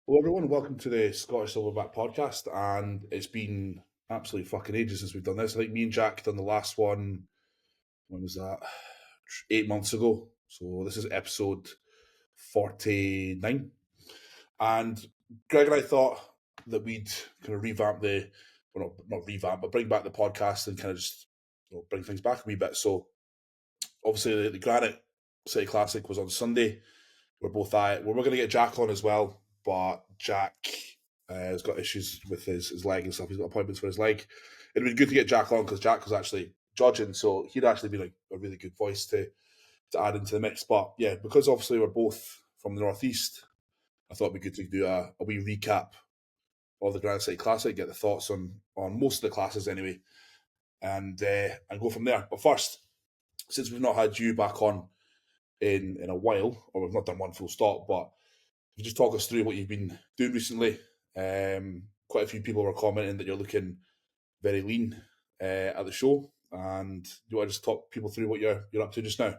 Hello, everyone. Welcome to the Scottish Silverback podcast. And it's been absolutely fucking ages since we've done this. I think me and Jack done the last one. When was that? 8 months ago. So this is episode 49. And Greg and I thought that we'd kind of revamp not revamp, but bring back the podcast and kind of just bring things back a wee bit. So obviously the Granite City Classic was on Sunday. We're both at it. We're going to get Jack on as well, but Jack has got issues with his leg and stuff. He's got appointments for his leg. It'd be good to get Jack on because Jack was actually judging, so he'd actually be like a really good voice to add into the mix. But yeah, because obviously we're both from the northeast, I thought it'd be good to do a wee recap of the Granite City Classic, get the thoughts on most of the classes anyway, and go from there. But first, since we've not had you back on in a while, or we've not done one full stop, but if you just talk us through what you've been doing recently. Quite a few people were commenting that you're looking very lean at the show, and do you want to just talk people through what you're up to just now?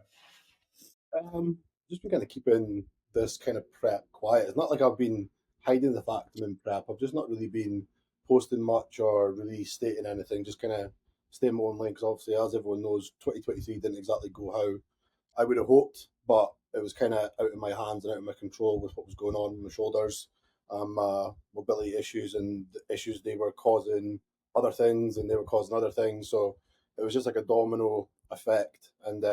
Um, just been kind of keeping this kind of prep quiet. It's not like I've been hiding the fact I'm in prep. I've just not really been posting much or really stating anything. Just kind of staying my own lane because obviously, as everyone knows, 2023 didn't exactly go how I would have hoped, but it was kind of out of my hands and out of my control with what was going on with my shoulders, mobility issues, and the issues they were causing other things, and they were causing other things. So it was just like a domino effect, and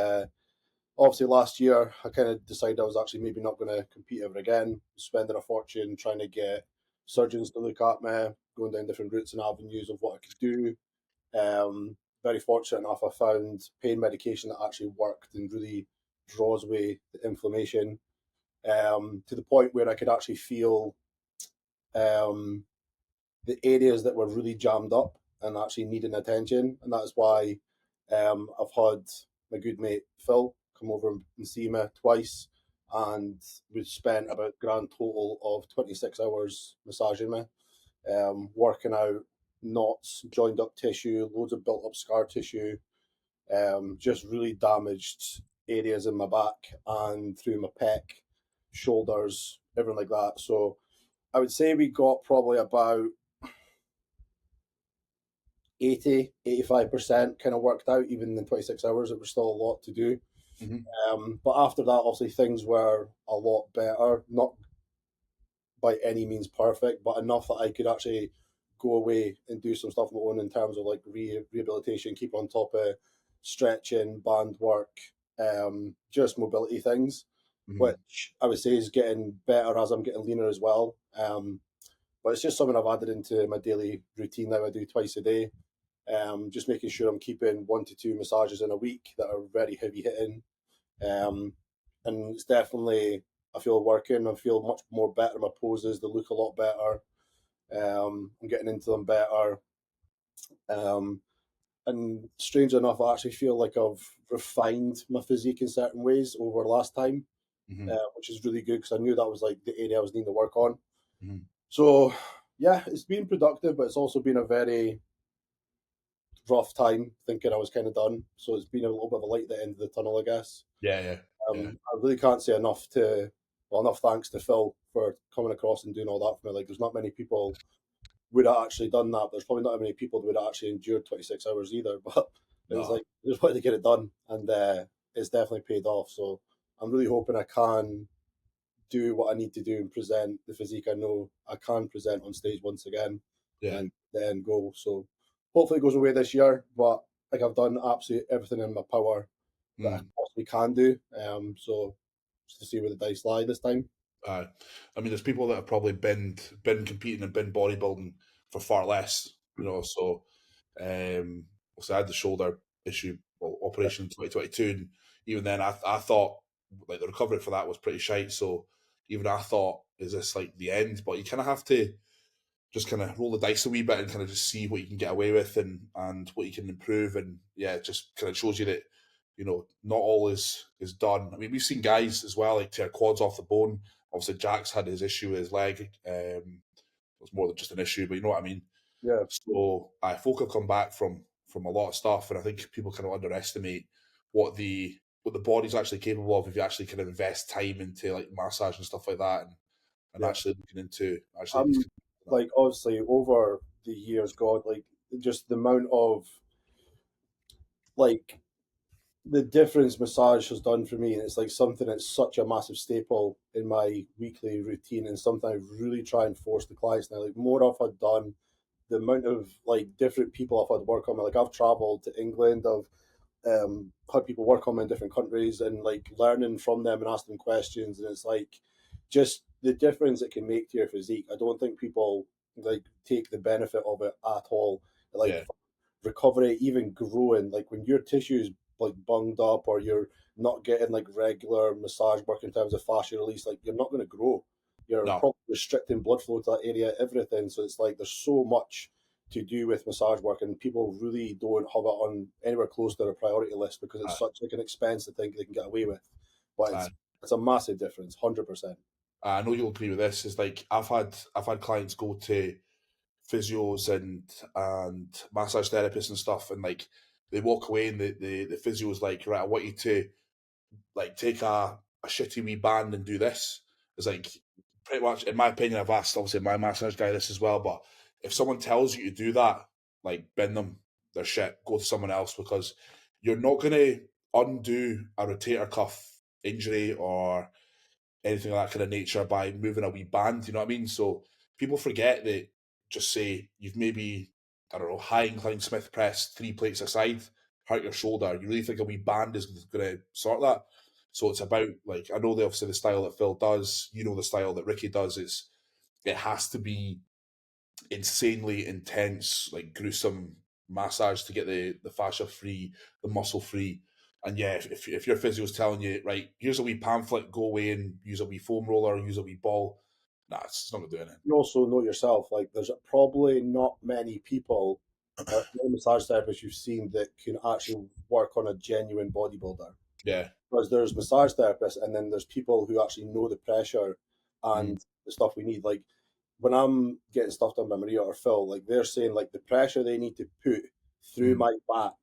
obviously last year I kind of decided I was actually maybe not going to compete ever again, spending a fortune trying to get surgeons to look at me, going down different routes and avenues of what I could do. Very fortunate enough, I found pain medication that actually worked and really draws away the inflammation, to the point where I could actually feel um, the areas that were really jammed up and actually needing attention. And that is why I've had my good mate Phil come over and see me twice. And we've spent about a grand total of 26 hours massaging me, working out knots, joined up tissue, loads of built up scar tissue, just really damaged areas in my back and through my pec, shoulders, everything like that. So I would say we got probably about 85% kind of worked out. Even in 26 hours, it was still a lot to do. Mm-hmm. But after that, obviously, things were a lot better. Not by any means perfect, but enough that I could actually go away and do some stuff of my own in terms of like rehabilitation, keep on top of stretching, band work, just mobility things, Mm-hmm. which I would say is getting better as I'm getting leaner as well. But it's just something I've added into my daily routine now. I do twice a day. Just making sure I'm keeping 1 to 2 massages in a week that are very heavy hitting. Um, and it's definitely, I feel working. I feel much more better. My poses, they look a lot better. I'm getting into them better. Um, and strange enough, I actually feel like I've refined my physique in certain ways over last time, Mm-hmm. which is really good because I knew that was like the area I was needing to work on. Mm-hmm. So, yeah, it's been productive, but it's also been a very rough time thinking I was kind of done. So it's been a little bit of a light at the end of the tunnel, I guess. Yeah, yeah, yeah. I really can't say enough thanks to Phil for coming across and doing all that for me. Like, there's not many people would have actually done that. There's probably not many people that would have actually endured 26 hours either. But it was No, like, I just wanted to get it done, and it's definitely paid off. So I'm really hoping I can do what I need to do and present the physique I know I can present on stage once again, yeah, and the end goal. So hopefully it goes away this year. But like, I've done absolutely everything in my power that I mm. possibly can do. So just to see where the dice lie this time. I mean, there's people that have probably been competing and been bodybuilding for far less, So, so I had the shoulder issue operation in 2022, and even then, I thought like the recovery for that was pretty shite. So, even I thought, is this like the end? But you kind of have to just kind of roll the dice a wee bit and kind of just see what you can get away with and what you can improve. And yeah, it just kind of shows you that not all is done. I mean, we've seen guys as well like tear quads off the bone. Obviously, Jack's had his issue with his leg. It was more than just an issue, but you know what I mean. Yeah, So folk have come back from a lot of stuff, and I think people kind of underestimate what the body's actually capable of if you actually kind of invest time into like massage and stuff like that. and Yeah. actually looking into actually these. I'm like obviously over the years, God, like just the amount of like the difference massage has done for me, and it's like something that's such a massive staple in my weekly routine, and something I really try and force the clients now. Like more I've had done, the amount of like different people I've had work on me. Like I've traveled to England, I've had people work on me in different countries, and like learning from them and asking them questions, and it's like just the difference it can make to your physique. I don't think people like take the benefit of it at all. Like Yeah, recovery, even growing, like when your tissues like bunged up or you're not getting like regular massage work in terms of fascia release, like you're not going to grow. You're no, probably restricting blood flow to that area, everything. So it's like there's so much to do with massage work, and people really don't have it on anywhere close to their priority list because it's aye, such like an expense to think they can get away with. But aye. it's a massive difference, 100%. I know you'll agree with this. Is like I've had clients go to physios and massage therapists and stuff, and like they walk away and the physio's like, right, I want you to like take a shitty wee band and do this. It's like pretty much, in my opinion, I've asked obviously my massage guy this as well, but if someone tells you to do that, like bin them, their shit, go to someone else because you're not gonna undo a rotator cuff injury or anything of that kind of nature by moving a wee band. You know what I mean? So people forget that. Just say you've maybe, I don't know, high incline Smith press 3 plates aside, hurt your shoulder. You really think a wee band is going to sort that? So it's about like I know obviously the style that Phil does. You know the style that Ricky does is it has to be insanely intense, like gruesome massage to get the fascia free, the muscle free. And yeah, if your physio's telling you, right, here's a wee pamphlet, go away and use a wee foam roller, use a wee ball, nah, it's not gonna do anything. You also know yourself, like there's probably not many people or no massage therapists you've seen that can actually work on a genuine bodybuilder. Yeah. Because there's massage therapists and then there's people who actually know the pressure Mm, and the stuff we need. Like when I'm getting stuff done by Maria or Phil, like they're saying like the pressure they need to put through mm. my back,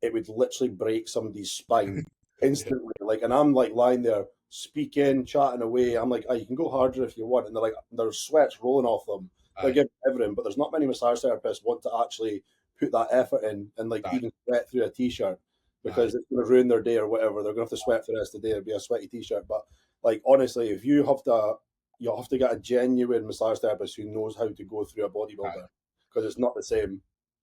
it would literally break somebody's spine Yeah. instantly. Like, and I'm like lying there speaking, chatting away. I'm like, oh, you can go harder if you want. And they're like, there's sweats rolling off them. They're Aye, giving everything, but there's not many massage therapists want to actually put that effort in and like aye, even sweat through a t-shirt aye, because it's going to ruin their day or whatever. They're going to have to sweat for the rest of the day. It'll be a sweaty t-shirt. But like honestly, if you have to get a genuine massage therapist who knows how to go through a aye, bodybuilder because it's not the same.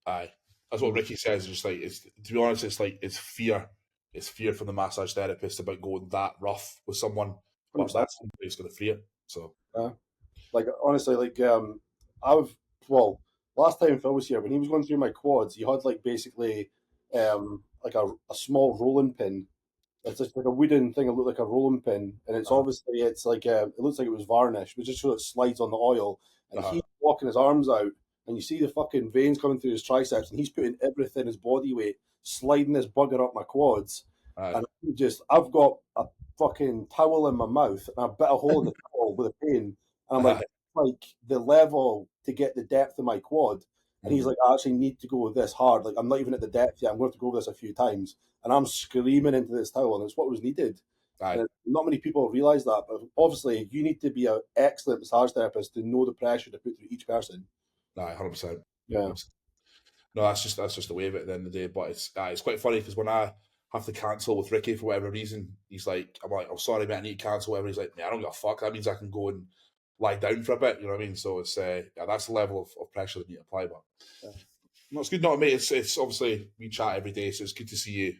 aye. That's what Mm, Ricky says. It's just like it's to be honest, it's like it's fear. It's fear from the massage therapist about going that rough with someone, but 100%. that's somebody's going to free it. So Like honestly, like I've well, last time Phil was here when he was going through my quads, he had like basically like a small rolling pin. It's just like a wooden thing that looked like a rolling pin, and it's uh-huh, obviously it's like it looks like it was varnished, but just so it slides on the oil. And uh-huh, he's walking his arms out, and you see the fucking veins coming through his triceps, and he's putting everything his body weight, sliding this bugger up my quads. aye, And I've got a fucking towel in my mouth, and I bit a hole in the towel with a pain, and I'm like, aye. like the level to get the depth of my quad. And he's Mm, like, I actually need to go this hard. Like, I'm not even at the depth yet. I'm going to go this a few times. And I'm screaming into this towel, and it's what was needed. aye, And not many people realize that. But obviously, you need to be an excellent massage therapist to know the pressure to put through each person. aye, 100%. Yeah, No, that's just the way of it at the end of the day. But it's quite funny because when I have to cancel with Ricky for whatever reason, I'm like, I'm sorry, mate, I need to cancel. Whatever. He's like, man, I don't give a fuck. That means I can go and lie down for a bit. You know what I mean? So it's yeah, that's the level of pressure that you need to apply. But yeah, no, it's good, not mate. It's obviously we chat every day, so it's good to see you.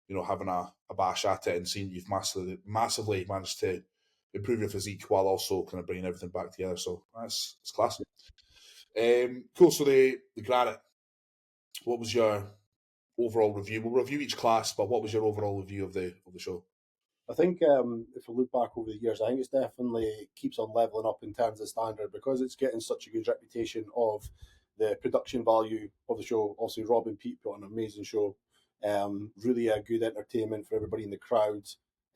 You know, having a bash at it and seeing you've massively managed to improve your physique while also kind of bringing everything back together. So that's it's class. Cool. So the granite. What was your overall review? We'll review each class, but what was your overall review of the show? I think if I look back over the years, I think it's definitely keeps on leveling up in terms of standard because it's getting such a good reputation of the production value of the show. Obviously, Rob and Pete put on an amazing show. Really a good entertainment for everybody in the crowd.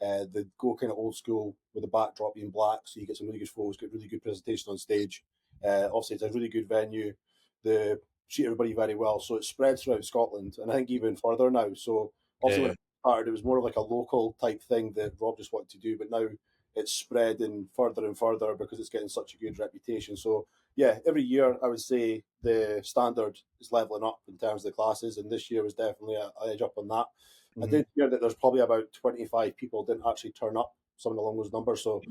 They go kind of old school with the backdrop being black, so you get some really good photos, get really good presentation on stage. Obviously, it's a really good venue. They treat everybody very well, so it spreads throughout Scotland, and I think even further now. So Yeah, obviously, when yeah, it started, it was more of like a local type thing that Rob just wanted to do, but now it's spreading further and further because it's getting such a good reputation. So yeah, every year I would say the standard is leveling up in terms of the classes, and this year was definitely an edge up on that. I Mm-hmm. did hear that there's probably about 25 people didn't actually turn up, something along those numbers. So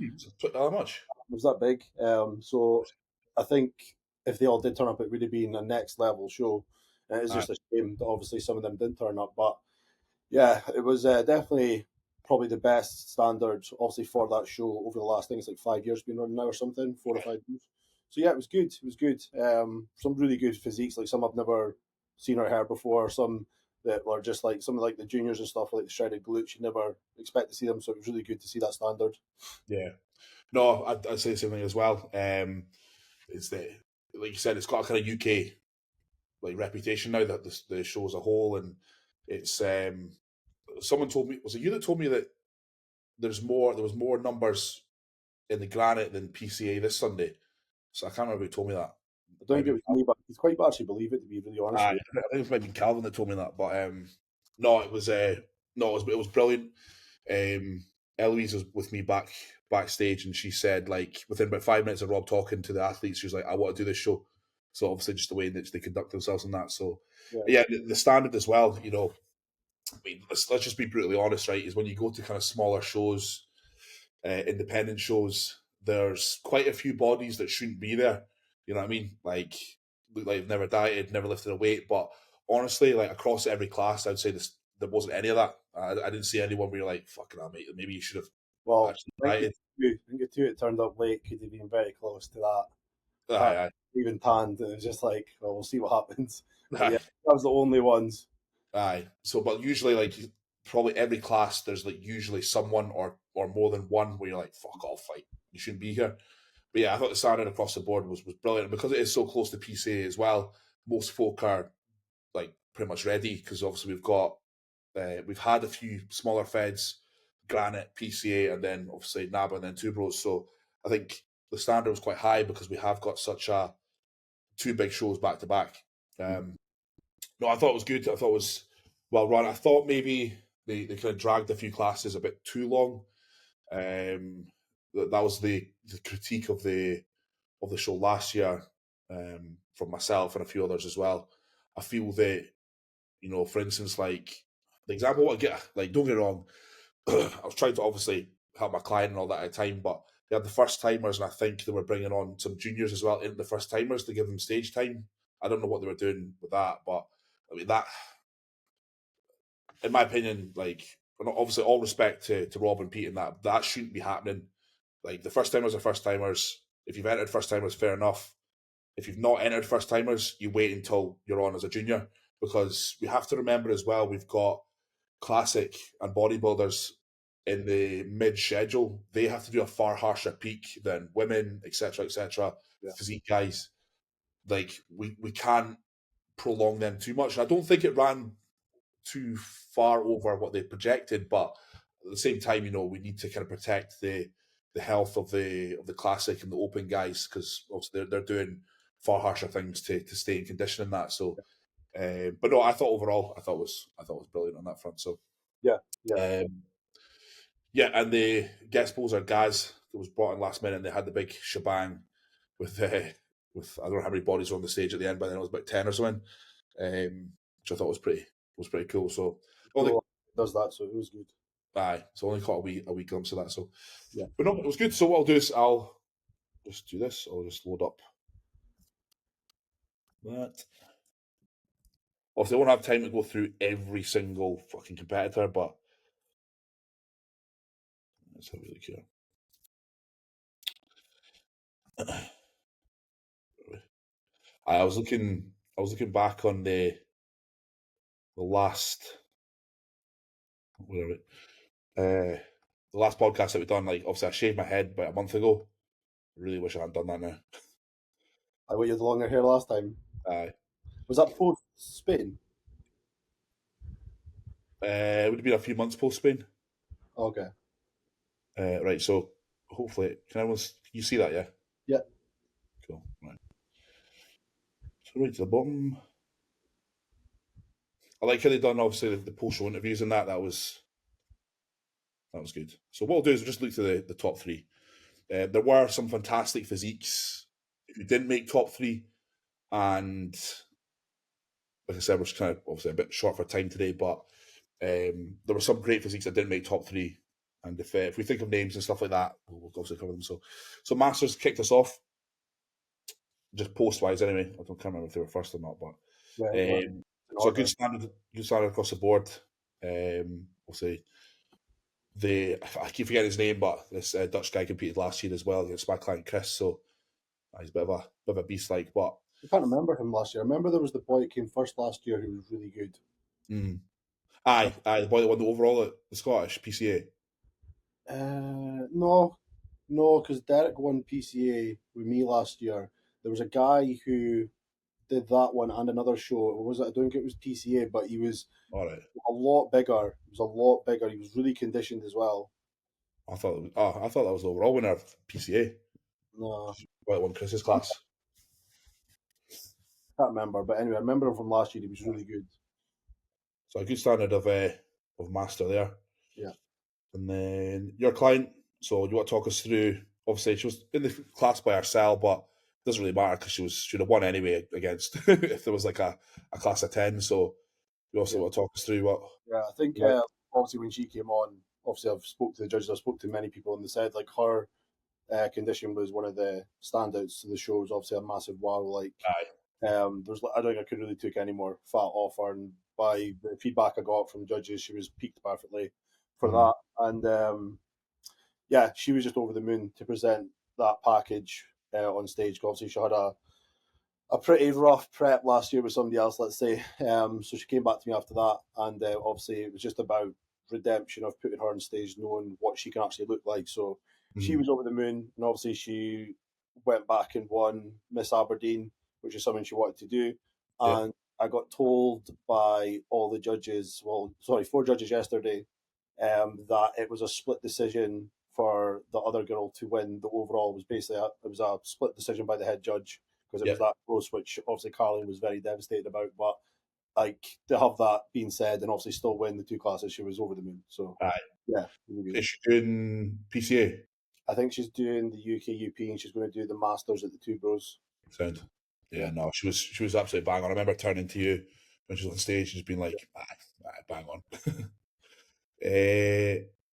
How much? it was that big. So I think if they all did turn up, it would have been a next level show. And it's Aye. just a shame that obviously some of them didn't turn up. But yeah, it was definitely probably the best standard, obviously, for that show over the last, I think it's like 5 years been running now or something, 4 or 5 years. So yeah, it was good. It was good. Some really good physiques, like some I've never seen or heard before. Some that were just like some of like the juniors and stuff, like the shredded glutes. You never expect to see them, so it was really good to see that standard. Yeah. No, I'd say the same thing as well. It's the like you said, it's got a kind of UK like reputation now that the show as a whole, and it's someone told me, was it you that told me that there was more numbers in the Granite than PCA this Sunday? So I can't remember who told me that. I don't Might think it be was me, but it's quite bad to believe it, to be really honest Aye, with I think it might be Calvin that told me that, but no, it was it was brilliant. Eloise was with me backstage, and she said like within about 5 minutes of Rob talking to the athletes, she was like, "I want to do this show." So obviously, just the way that they conduct themselves and that. So you. yeah, the standard as well. You know, I mean, let's just be brutally honest, right? Is when you go to kind of smaller shows, independent shows, there's quite a few bodies that shouldn't be there. You know what I mean? Like look like they've never dieted, never lifted a weight. But honestly, like across every class, I'd say there wasn't any of that. I didn't see anyone where you're like, fucking hell, mate, maybe you should have Well, actually I think dieted. the two that turned up late could have been very close to that. Aye, aye, Even tanned, and it was just like, well, we'll see what happens. But yeah, aye, that was the only ones. aye. So, but usually, like probably every class, there's like usually someone or more than one where you're like, fuck off, like you shouldn't be here. But yeah, I thought the standard across the board was brilliant. And because it is so close to PCA as well, most folk are like pretty much ready because obviously we've had a few smaller feds, Granite, PCA, and then obviously NABA and then Two Bros. So I think the standard was quite high because we have got such a two big shows back to back. No, I thought it was good. I thought it was well run. I thought maybe they kind of dragged a few classes a bit too long. That was the critique of the show last year from myself and a few others as well. I feel that, you know, for instance, like the example I get, like, don't get me wrong, I was trying to obviously help my client and all that at the time, but they had the first timers, and I think they were bringing on some juniors as well into the first timers to give them stage time. I don't know what they were doing with that, but I mean, that, in my opinion, like, obviously all respect to Rob and Pete and that shouldn't be happening. Like, the first timers are first timers. If you've entered first timers, fair enough. If you've not entered first timers, you wait until you're on as a junior, because we have to remember as well, we've got classic and bodybuilders in the mid schedule. They have to do a far harsher peak than women, etc., Yeah, physique guys. Like we can't prolong them too much. And I don't think it ran too far over what they projected, but at the same time, you know, we need to kind of protect the health of the classic and the open guys, because obviously they're doing far harsher things to stay in condition and that. So, but no, I thought overall, I thought it was brilliant on that front. So, yeah, yeah. um, yeah, and the guest poser Gaz that was brought in last minute, and they had the big shebang with with I don't know how many bodies were on the stage at the end, but then it was about 10 or something, which I thought was pretty cool. So only So does that, so it was good. aye, so only caught a wee glimpse of that. So, Yeah. but no, it was good. So what I'll do is I'll just do this. I'll just load up that. Obviously, I won't have time to go through every single fucking competitor, but let's have a look here. I was looking back on the last whatever the last podcast that we done. Like obviously, I shaved my head about a month ago. I really wish I hadn't done that now. I waited longer hair last time. Aye, Was that post Spain? it would have been a few months post Spain. Okay. Right, so hopefully, can you see that? Yeah, Yeah. cool. Right, so right to the bottom. I like how they done obviously the post show interviews and that. That was That was good. So what we'll do is we'll just look through the top three. There were some fantastic physiques who didn't make top three, and like I said, we're just kind of obviously a bit short for time today, but there were some great physiques that didn't make top three. And if we think of names and stuff like that, we'll obviously cover them. So Masters kicked us off, just post wise anyway. I can't remember if they were first or not, but Yeah, we're um, in so a order. good standard across the board. Obviously, I keep forgetting his name, but this Dutch guy competed last year as well against my client Chris. So he's a bit of a beast, like. But I can't remember him last year. I remember there was the boy that came first last year who was really good. mm, Uh, the boy that won the overall at the Scottish PCA. no, no, because Derek won PCA with me last year. There was a guy who did that one and another show. Or was it? I don't think it was PCA, but he was All right, a lot bigger. He was a lot bigger. He was really conditioned as well. I thought that was the overall winner of PCA. No, Boy that won Chris's class. can't remember. But anyway, I remember him from last year. He was really good. So a good standard of master there. Yeah. And then your client. So you want to talk us through? Obviously, she was in the class by herself, but it doesn't really matter because she'd have won anyway against if there was like a class of 10. So you also Yeah. want to talk us through what? Yeah, I think What? obviously when she came on, obviously I've spoke to the judges, I've spoke to many people, and they said like her condition was one of the standouts to the show. It was obviously a massive wow. Like Aye. there's I don't think I could really take any more fat off her, and by the feedback I got from judges, she was peaked perfectly for Mhm. that. And yeah, she was just over the moon to present that package on stage. Obviously, she had a pretty rough prep last year with somebody else, let's say. So she came back to me after that, and obviously it was just about redemption of putting her on stage, knowing what she can actually look like. So she Mhm. was over the moon, and obviously she went back and won Miss Aberdeen, which is something she wanted to do. Yeah. And I got told by all the judges, well, sorry, four judges yesterday, that it was a split decision for the other girl to win the overall. It was basically it was a split decision by the head judge because it Yeah. was that close, which obviously Carlin was very devastated about. But like to have that being said, and obviously still win the two classes, she was over the moon. So Aye. yeah, really good. Is she doing PCA? I think she's doing the UKUP and she's going to do the Masters at the Two Bros. Sound. Yeah, Yeah. No, she was absolutely bang on. I remember turning to you when she was on stage and just being like, bang on.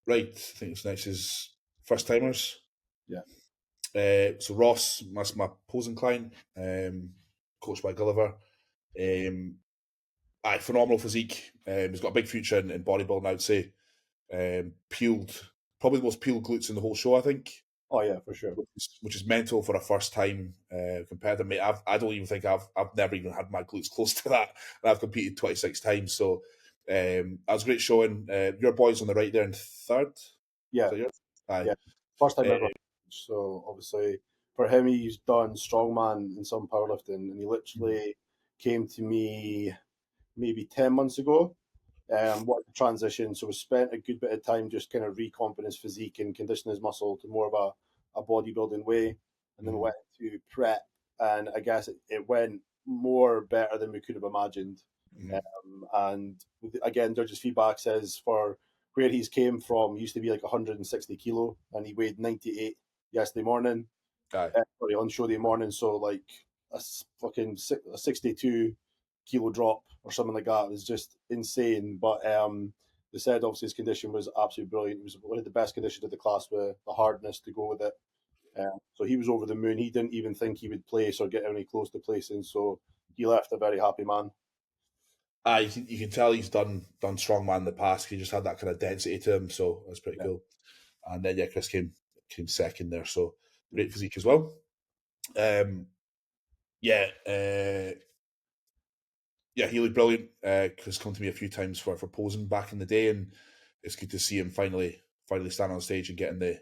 Right. I think this next is first timers. yeah, So Ross, that's my posing client, coached by Gulliver. Um, phenomenal physique. He's got a big future in bodybuilding, I would say. Peeled, probably the most peeled glutes in the whole show, I think, oh yeah, for sure. which is mental for a first time competitor. Mate, I don't even think I've never even had my glutes close to that, and I've competed 26 times. So that was a great showing. Your boys on the right there in third. Yeah, So yours? Aye. yeah, first time ever. Uh, So obviously for him, he's done strongman in some powerlifting, and he literally came to me maybe 10 months ago. Wanted to transition, so we spent a good bit of time just kind of recomping his physique and conditioning his muscle to more of a bodybuilding way, and then we mhm. went to prep, and I guess it went more better than we could have imagined. Mhm. And again, judges' feedback says for where he's came from, he used to be like 160 kilo, and he weighed 98 yesterday morning. Aye. Sorry, on show day morning. So like fucking 62 kilo drop or something like that. It was just insane. But they said obviously his condition was absolutely brilliant. It was one of the best conditions of the class with the hardness to go with it. So he was over the moon. He didn't even think he would place or get any close to placing. So he left a very happy man. You can tell he's done strongman in the past. He just had that kind of density to him, so that's pretty Yeah. cool. And then Chris came second there, so great physique as well. Um, yeah, he looked brilliant. Chris come to me a few times for posing back in the day, and it's good to see him finally stand on stage and getting a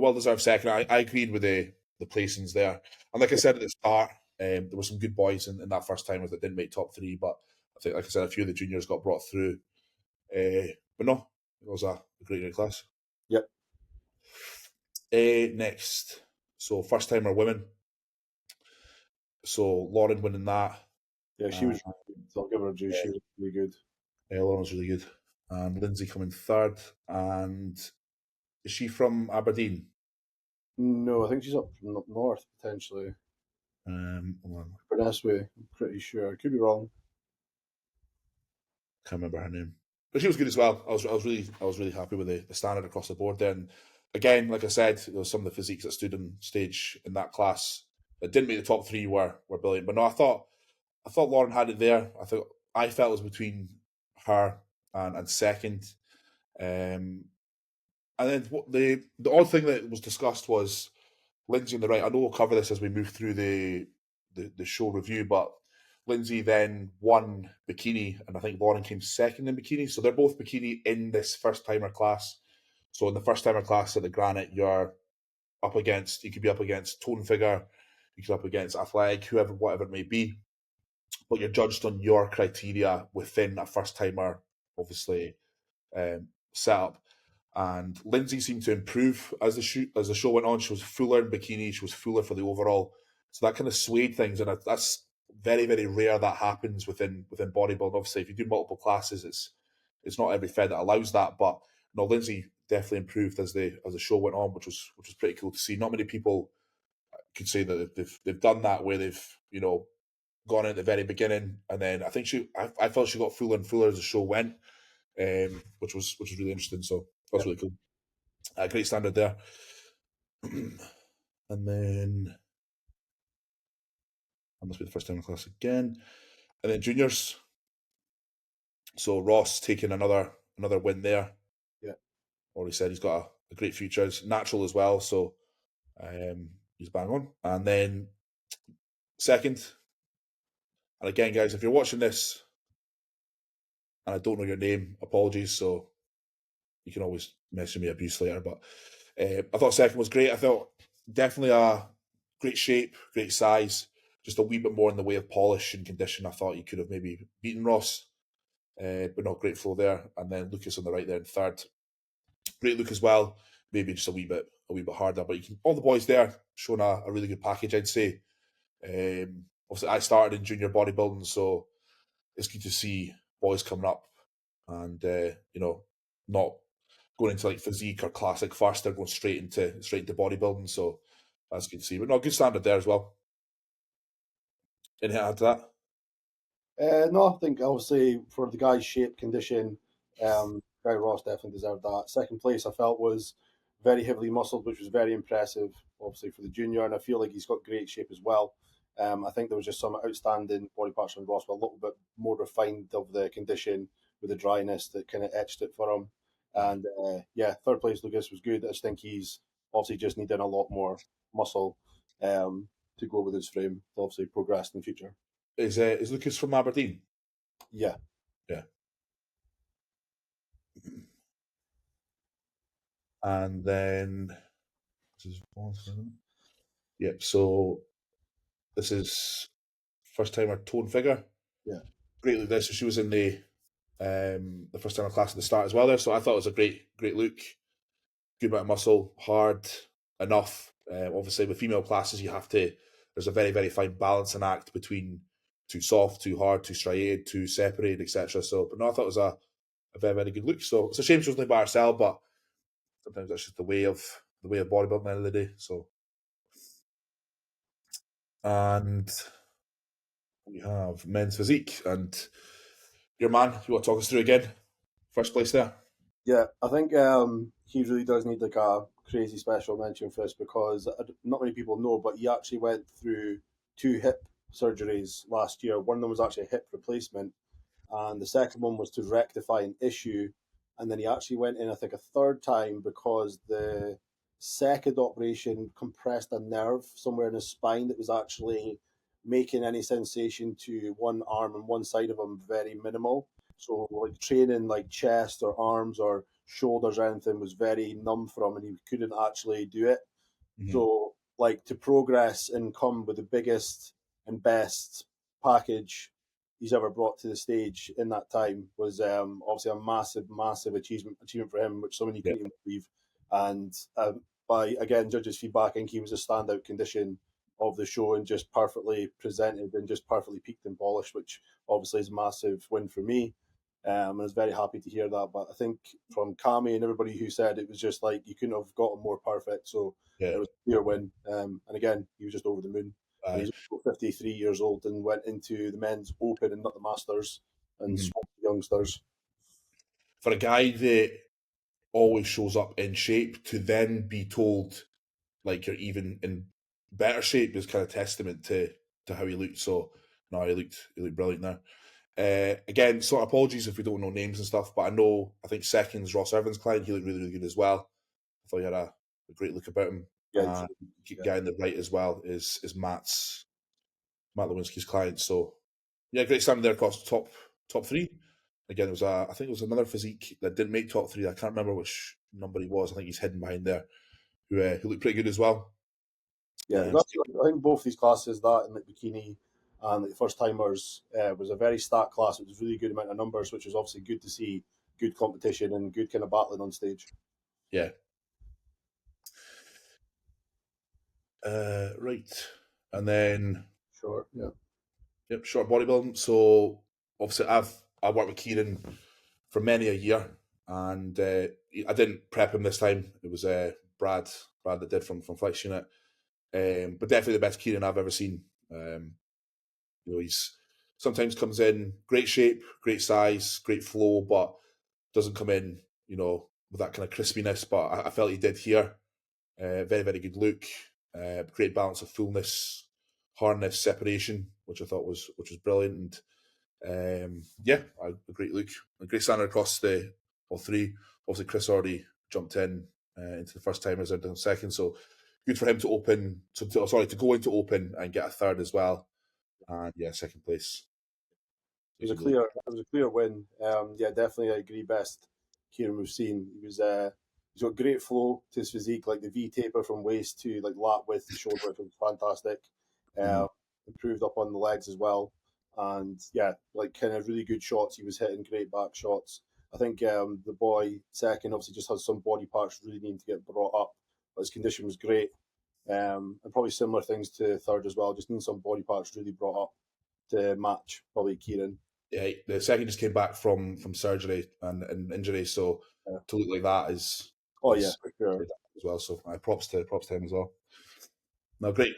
well deserved second. I agreed with the placings there, and like I said at the start, there were some good boys in that first timers that didn't make top three, but I think, like I said, a few of the juniors got brought through. But no, it was a great class. Yep. Next, so first timer women. So Lauren winning that. Yeah, she Uh, was. Really good. So I'll give her a due. yeah, She was really good. Lauren was really good. and Lindsay coming third. And is she from Aberdeen? No, I think she's up from up north potentially. Hold on, This way, I'm pretty sure. I could be wrong. can't remember her name, but she was good as well. I was really happy with the standard across the board. Then again, like I said, there was some of the physiques that stood on stage in that class that didn't make the top three were brilliant. But no, I thought Lauren had it there. I felt it was between her and second. Um, and then the odd thing that was discussed was Lindsay on the right. I know we'll cover this as we move through the show review, but Lindsay then won bikini, and I think Lauren came second in bikini. So they're both bikini in this first timer class. So in the first timer class at the Granite, you could be up against tone figure, you could be up against athletic, whoever, whatever it may be, but you're judged on your criteria within a first timer, obviously, setup. And Lindsay seemed to improve as the show went on. She was fuller in bikini. She was fuller for the overall. So that kind of swayed things, and that's very very rare that happens within bodybuilding. Obviously, if you do multiple classes, it's not every fed that allows that. But no, Lindsay definitely improved as the show went on, which was pretty cool to see. Not many people could say that they've done that where they've gone in at the very beginning, and then I felt she got fuller and fuller as the show went, which was really interesting. So that was Yep. really cool. Great standard there. And then that must be the first time in class again. And then juniors. So Ross taking another win there. Yeah. Already said he's got a great future. It's natural as well, so he's bang on. And then second, and again, guys, if you're watching this and I don't know your name, apologies. So you can always message me abuse later. But I thought second was great. I thought definitely a great shape, great size, just a wee bit more in the way of polish and condition. I thought you could have maybe beaten Ross, but not great flow there. And then Lucas on the right there in third. Great look as well. Maybe just a wee bit harder, but all the boys there showing a really good package, I'd say. Obviously, I started in junior bodybuilding, so it's good to see boys coming up and not going into like physique or classic first. They're going straight into bodybuilding, so that's good to see. But no, good standard there as well. Anything to add to that? No, I think obviously for the guy's shape, condition, Guy Ross definitely deserved that. Second place, I felt was very heavily muscled, which was very impressive, obviously for the junior, and I feel like he's got great shape as well. I think there was just some outstanding body parts from Ross, but a little bit more refined of the condition with the dryness that kind of etched it for him. And yeah, third place Lucas was good. I just think he's obviously just needing a lot more muscle to go with his frame to obviously progress in the future. Is Lucas from Aberdeen? Yeah. Yeah. And then yep. So this is first timer tone figure. Yeah. Great look there. So she was in the first timer class at the start as well there. So I thought it was a great look. Good amount of muscle, hard enough. Obviously, with female classes, there's a very, very fine balancing act between too soft, too hard, too striated, too separated, etc. So, but no, I thought it was a very, very good look. So it's a shame she was only by herself, but sometimes that's just the way of bodybuilding at the end of the day. So, and we have men's physique, and your man, you want to talk us through again? First place there. Yeah, I think he really does need like a crazy special mention for this because not many people know, but he actually went through two hip surgeries last year. One of them was actually a hip replacement, and the second one was to rectify an issue. And then he actually went in, I think, a third time because the second operation compressed a nerve somewhere in his spine that was actually making any sensation to one arm and one side of him very minimal. So, like training like chest or arms or shoulders or anything was very numb for him, and he couldn't actually do it. Mm-hmm. So, like to progress and come with the biggest and best package he's ever brought to the stage in that time was obviously a massive achievement for him, which so many Yep. couldn't even believe. And by again judges' feedback, I think he was a standout condition of the show and just perfectly presented and just perfectly peaked and polished, which obviously is a massive win for me. I was very happy to hear that. But I think from Kami and everybody who said it was just like you couldn't have gotten more perfect. So Yeah, it was a clear win. And again, he was just over the moon. And aye. he's 53 years old and went into the men's open and not the masters and Mhm. smoked the youngsters. For a guy that always shows up in shape to then be told like you're even in better shape is kind of testament to how he looked. So no, he looked brilliant there. Again, sort of apologies if we don't know names and stuff, but I think second's Ross Evans' client. He looked really, really good as well. I thought he had a great look about him. Yeah, And yeah, guy in the right as well is Matt Lewinsky's client. So yeah, great standing there across the top three. Again, I think it was another physique that didn't make top three. I can't remember which number he was. I think he's hidden behind there, who looked pretty good as well. yeah. Um, That's, I think both these classes, that and like bikini and like the first timers, was a very stacked class. It was a really good amount of numbers, which was obviously good to see. Good competition and good kind of battling on stage. yeah. Right. And then Sure. Yeah. yep, short bodybuilding. So obviously I worked with Kieran for many a year, and I didn't prep him this time. It was Brad that did from Flex Unit, but definitely the best Kieran I've ever seen. He's sometimes comes in great shape, great size, great flow, but doesn't come in with that kind of crispiness. But I felt he did here. Very, very good look. Great balance of fullness, hardness, separation, which I thought was brilliant. And yeah, a great look, a great standard across the all three. Obviously, Chris already jumped in into the first timers and done second, so good for him to to go into open and get a third as well. And yeah, second place. It was It's a a really clear, it was a clear win. Yeah, definitely, I agree. Best Kieran we've seen. He's got great flow to his physique, like the V taper from waist to like lat width to shoulder width was fantastic. mhm. Improved up on the legs as well, and yeah, like kind of really good shots. He was hitting great back shots. I think the boy second obviously just has some body parts really needing to get brought up, but his condition was great. And probably similar things to third as well. Just need some body parts really brought up to match probably Kieran. Yeah, the second just came back from surgery and injury, so Yeah. to look like that Oh yeah, is for sure. as well. So props to him as well. No, great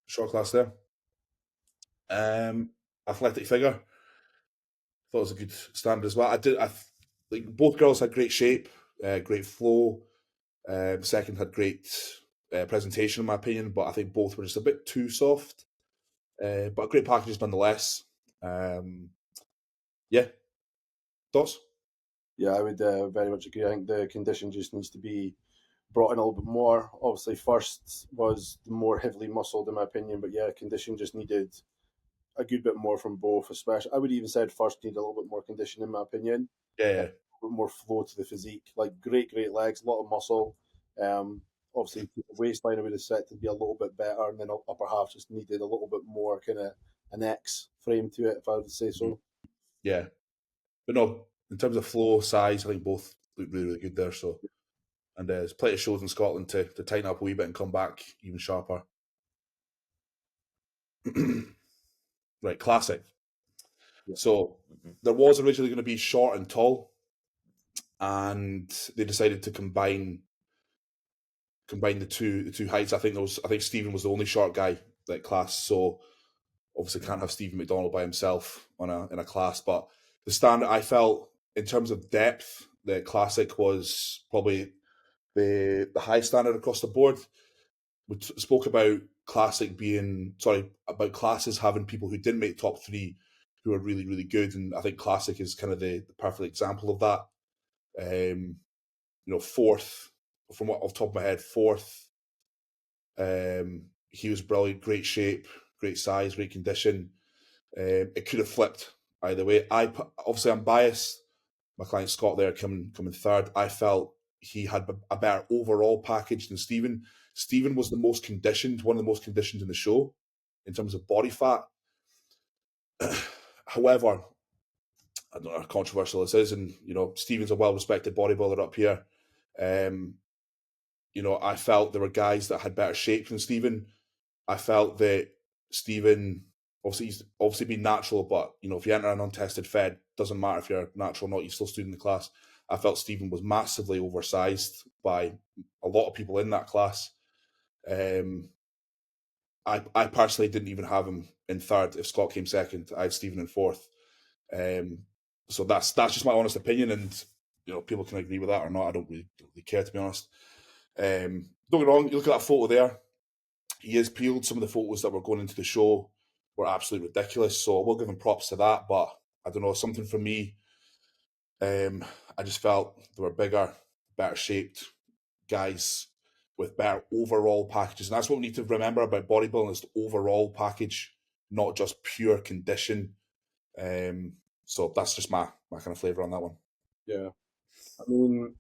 short class there. Athletic figure. Thought it was a good standard as well. Like both girls had great shape, great flow. Second had great presentation, in my opinion, but I think both were just a bit too soft. But great packages nonetheless. Um, yeah, thoughts? Yeah, I would very much agree. I think the condition just needs to be brought in a little bit more. Obviously, first was the more heavily muscled, in my opinion, but yeah, condition just needed a good bit more from both. Especially, I would even said first needed a little bit more condition, in my opinion, Yeah, a bit more flow to the physique. Like great legs, a lot of muscle. Um, Obviously, the waistline I would have set to be a little bit better, and then upper half just needed a little bit more kind of an X frame to it, if I would say mhm, so. yeah. But no, in terms of flow, size, I think both look really, really good there. So, and there's plenty of shows in Scotland to tighten up a wee bit and come back even sharper. Right, classic. Yeah, So there was originally going to be short and tall, and they decided to combine the two heights. I think Stephen was the only short guy that class, so obviously can't have Stephen McDonald by himself in a class. But the standard I felt in terms of depth, the classic was probably the high standard across the board. We spoke about about classes having people who didn't make top three who are really, really good, and I think classic is kind of the perfect example of that. Fourth, from what off the top of my head, fourth. He was brilliant, great shape, great size, great condition. It could have flipped either way. Obviously I'm biased. My client Scott there coming third. I felt he had a better overall package than Stephen. Stephen was one of the most conditioned in the show in terms of body fat. However, I don't know how controversial this is, and Stephen's a well-respected bodybuilder up here. Um, I felt there were guys that had better shape than Stephen. I felt that Stephen, obviously, he's obviously been natural, but if you enter an untested fed, doesn't matter if you're natural or not, you're still student in the class. I felt Stephen was massively oversized by a lot of people in that class. I personally didn't even have him in third. If Scott came second, I had Stephen in fourth. So that's just my honest opinion, and people can agree with that or not. I don't really care, to be honest. Don't get me wrong. You look at that photo there. He is peeled. Some of the photos that were going into the show were absolutely ridiculous. So I will give him props to that. But I don't know, something for me. I just felt they were bigger, better shaped guys with better overall packages. And that's what we need to remember about bodybuilding, is the overall package, not just pure condition. So that's just my kind of flavour on that one. Yeah. I mean,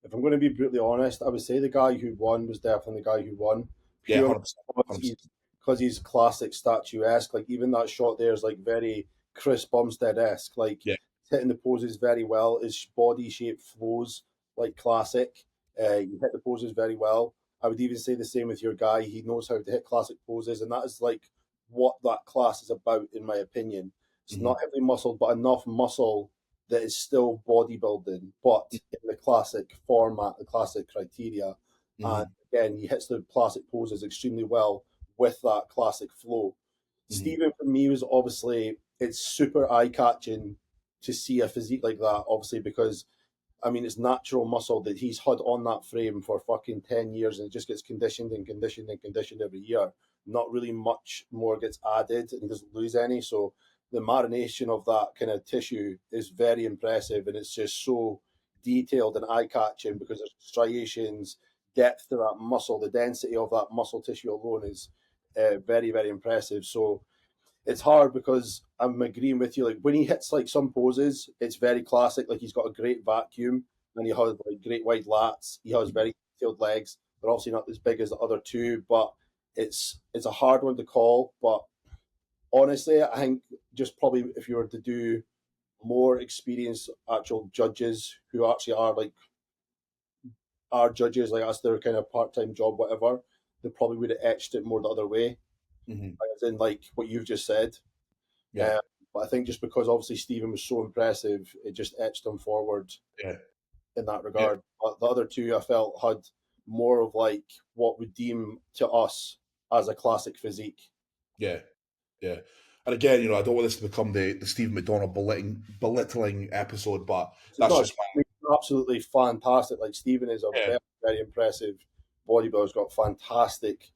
if I'm going to be brutally honest, I would say the guy who won was definitely the guy who won. Yeah, Purely 100%. because he's classic statuesque. Like, even that shot there is like very Chris Bumstead-esque. Like, Yeah. hitting the poses very well. His body shape flows like classic. You hit the poses very well. I would even say the same with your guy. He knows how to hit classic poses, and that is like what that class is about, in my opinion. It's not heavily muscled, but enough muscle that is still bodybuilding, but in the classic format, the classic criteria. And again, he hits the classic poses extremely well with that classic flow. Stephen, for me, was obviously, it's super eye catching to see a physique like that, obviously, because I mean, it's natural muscle that he's had on that frame for fucking 10 years, and it just gets conditioned and conditioned and conditioned every year. Not really much more gets added, and he doesn't lose any. So the marination of that kind of tissue is very impressive, and it's just so detailed and eye catching because there's striations, depth to that muscle, the density of that muscle tissue alone is very, very impressive. So it's hard because I'm agreeing with you. Like, when he hits like some poses, it's very classic. Like, he's got a great vacuum, and he has like great wide lats. He has very detailed legs. They're obviously not as big as the other two, but it's a hard one to call. But honestly, I think just probably if you were to do more experienced actual judges who actually are like are judges, like that's their kind of part time job, whatever, they probably would have etched it more the other way, as in like what you've just said. Yeah. But I think just because obviously Stephen was so impressive, it just etched him forward Yeah. in that Yeah. regard. But the other two, I felt, had more of like what would deem to us as a classic physique. Yeah. Yeah. And again, I don't want this to become the Stephen McDonald belittling episode, but It's that's not just my. absolutely fantastic. Like, Stephen is a Yeah. very, very impressive bodybuilder. He's got fantastic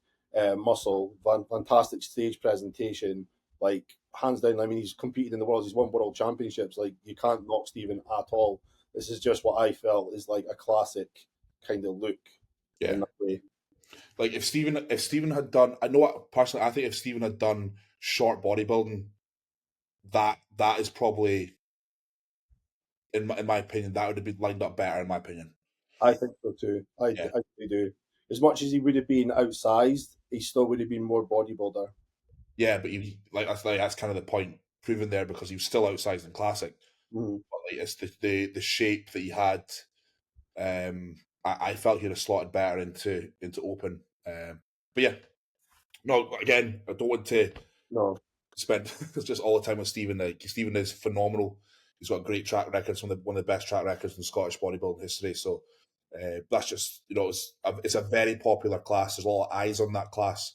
muscle, fantastic stage presentation. Like, hands down, I mean, he's competed in the world. He's won world championships. Like, you can't knock Stephen at all. This is just what I felt is like a classic kind of look in Yeah. that way. Like, if Stephen had done, I know personally, I think if Stephen had done short bodybuilding, that is probably, in my opinion, that would have been lined up better, in my opinion. I think so too. Yeah. I really do. As much as he would have been outsized, he still would have been more bodybuilder. Yeah, but that's kind of the point proven there, because he was still outsized in classic. Mm-hmm. But like, it's the shape that he had. I felt he'd have slotted better into open. But yeah, no. Again, I don't want to No, spend just all the time with Stephen. Like, Stephen is phenomenal. He's got a great track record, one of the best track records in Scottish bodybuilding history. So that's just it's a very popular class. There's a lot of eyes on that class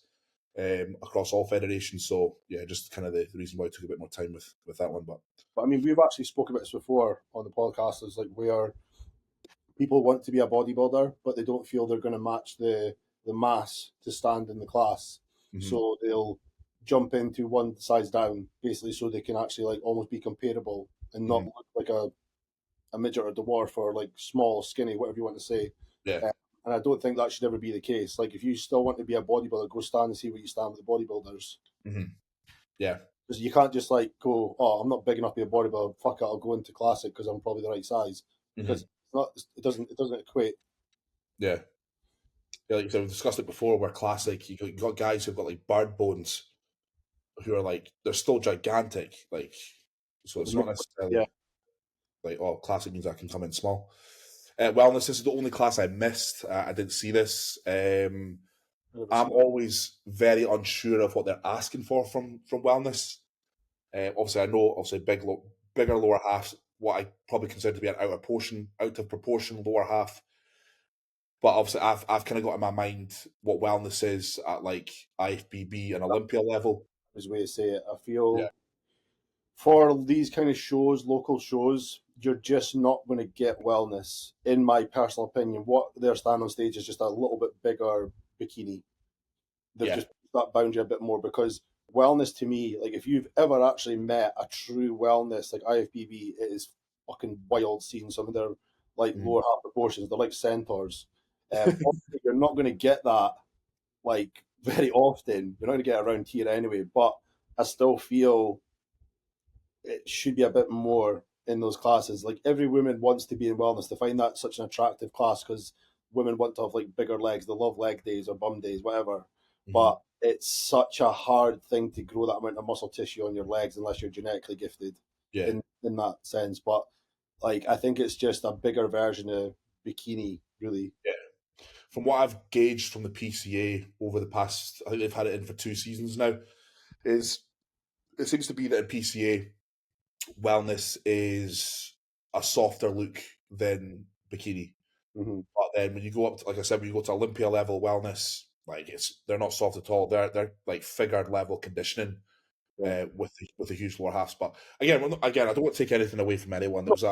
across all federations. So yeah, just kind of the reason why I took a bit more time with that one. but I mean, we've actually spoken about this before on the podcast. Is like where people want to be a bodybuilder, but they don't feel they're going to match the mass to stand in the class. So they'll jump into one size down, basically, so they can actually like almost be comparable and not look like a midget or a dwarf or like small, skinny, whatever you want to say. Yeah, And I don't think that should ever be the case. Like, if you still want to be a bodybuilder, go stand and see what you stand with the bodybuilders. yeah, Because you can't just like go, oh, I'm not big enough to be a bodybuilder. Fuck it, I'll go into classic because I'm probably the right size. Because it's not, it doesn't equate. yeah. Yeah, like we've discussed it before, where classic, you got guys who've got like bird bones, who are like, they're still gigantic. Like, so it's not Yeah, necessarily like, oh, classic means I can come in small. Wellness, this is the only class I missed. I didn't see this. I'm 100%. always very unsure of what they're asking for from wellness. Obviously, I know, big bigger lower half, what I probably consider to be an out of proportion lower half. But obviously, I've kind of got in my mind what wellness is at like IFBB and Olympia level. Is the way to say it. I Yeah, feel for these kind of shows, local shows, you're just not going to get wellness, in my personal opinion. What they're standing on stage is just a little bit bigger bikini. They've yeah, just pushed that boundary a bit more because wellness to me, like if you've ever actually met a true wellness, like IFBB, it is fucking wild seeing some of their like mhm, lower half proportions. They're like centaurs. Obviously you're not going to get that like very often. You're not going to get it around here anyway. But I still feel it should be a bit more in those classes. Like every woman wants to be in wellness. They find that such an attractive class because women want to have like bigger legs. They love leg days or bum days, whatever. mhm, But it's such a hard thing to grow that amount of muscle tissue on your legs unless you're genetically gifted yeah, in that sense. But like I think it's just a bigger version of bikini, really. yeah. From what I've gauged from the PCA over the past, I think they've had it in for 2 seasons now, is it seems to be that in PCA, wellness is a softer look than bikini. Hmm. But then when you go up, like I said, when you go to Olympia level wellness, like they're not soft at all. They're like figure level conditioning Yeah. with the huge lower halves. But again, I don't want to take anything away from anyone. There was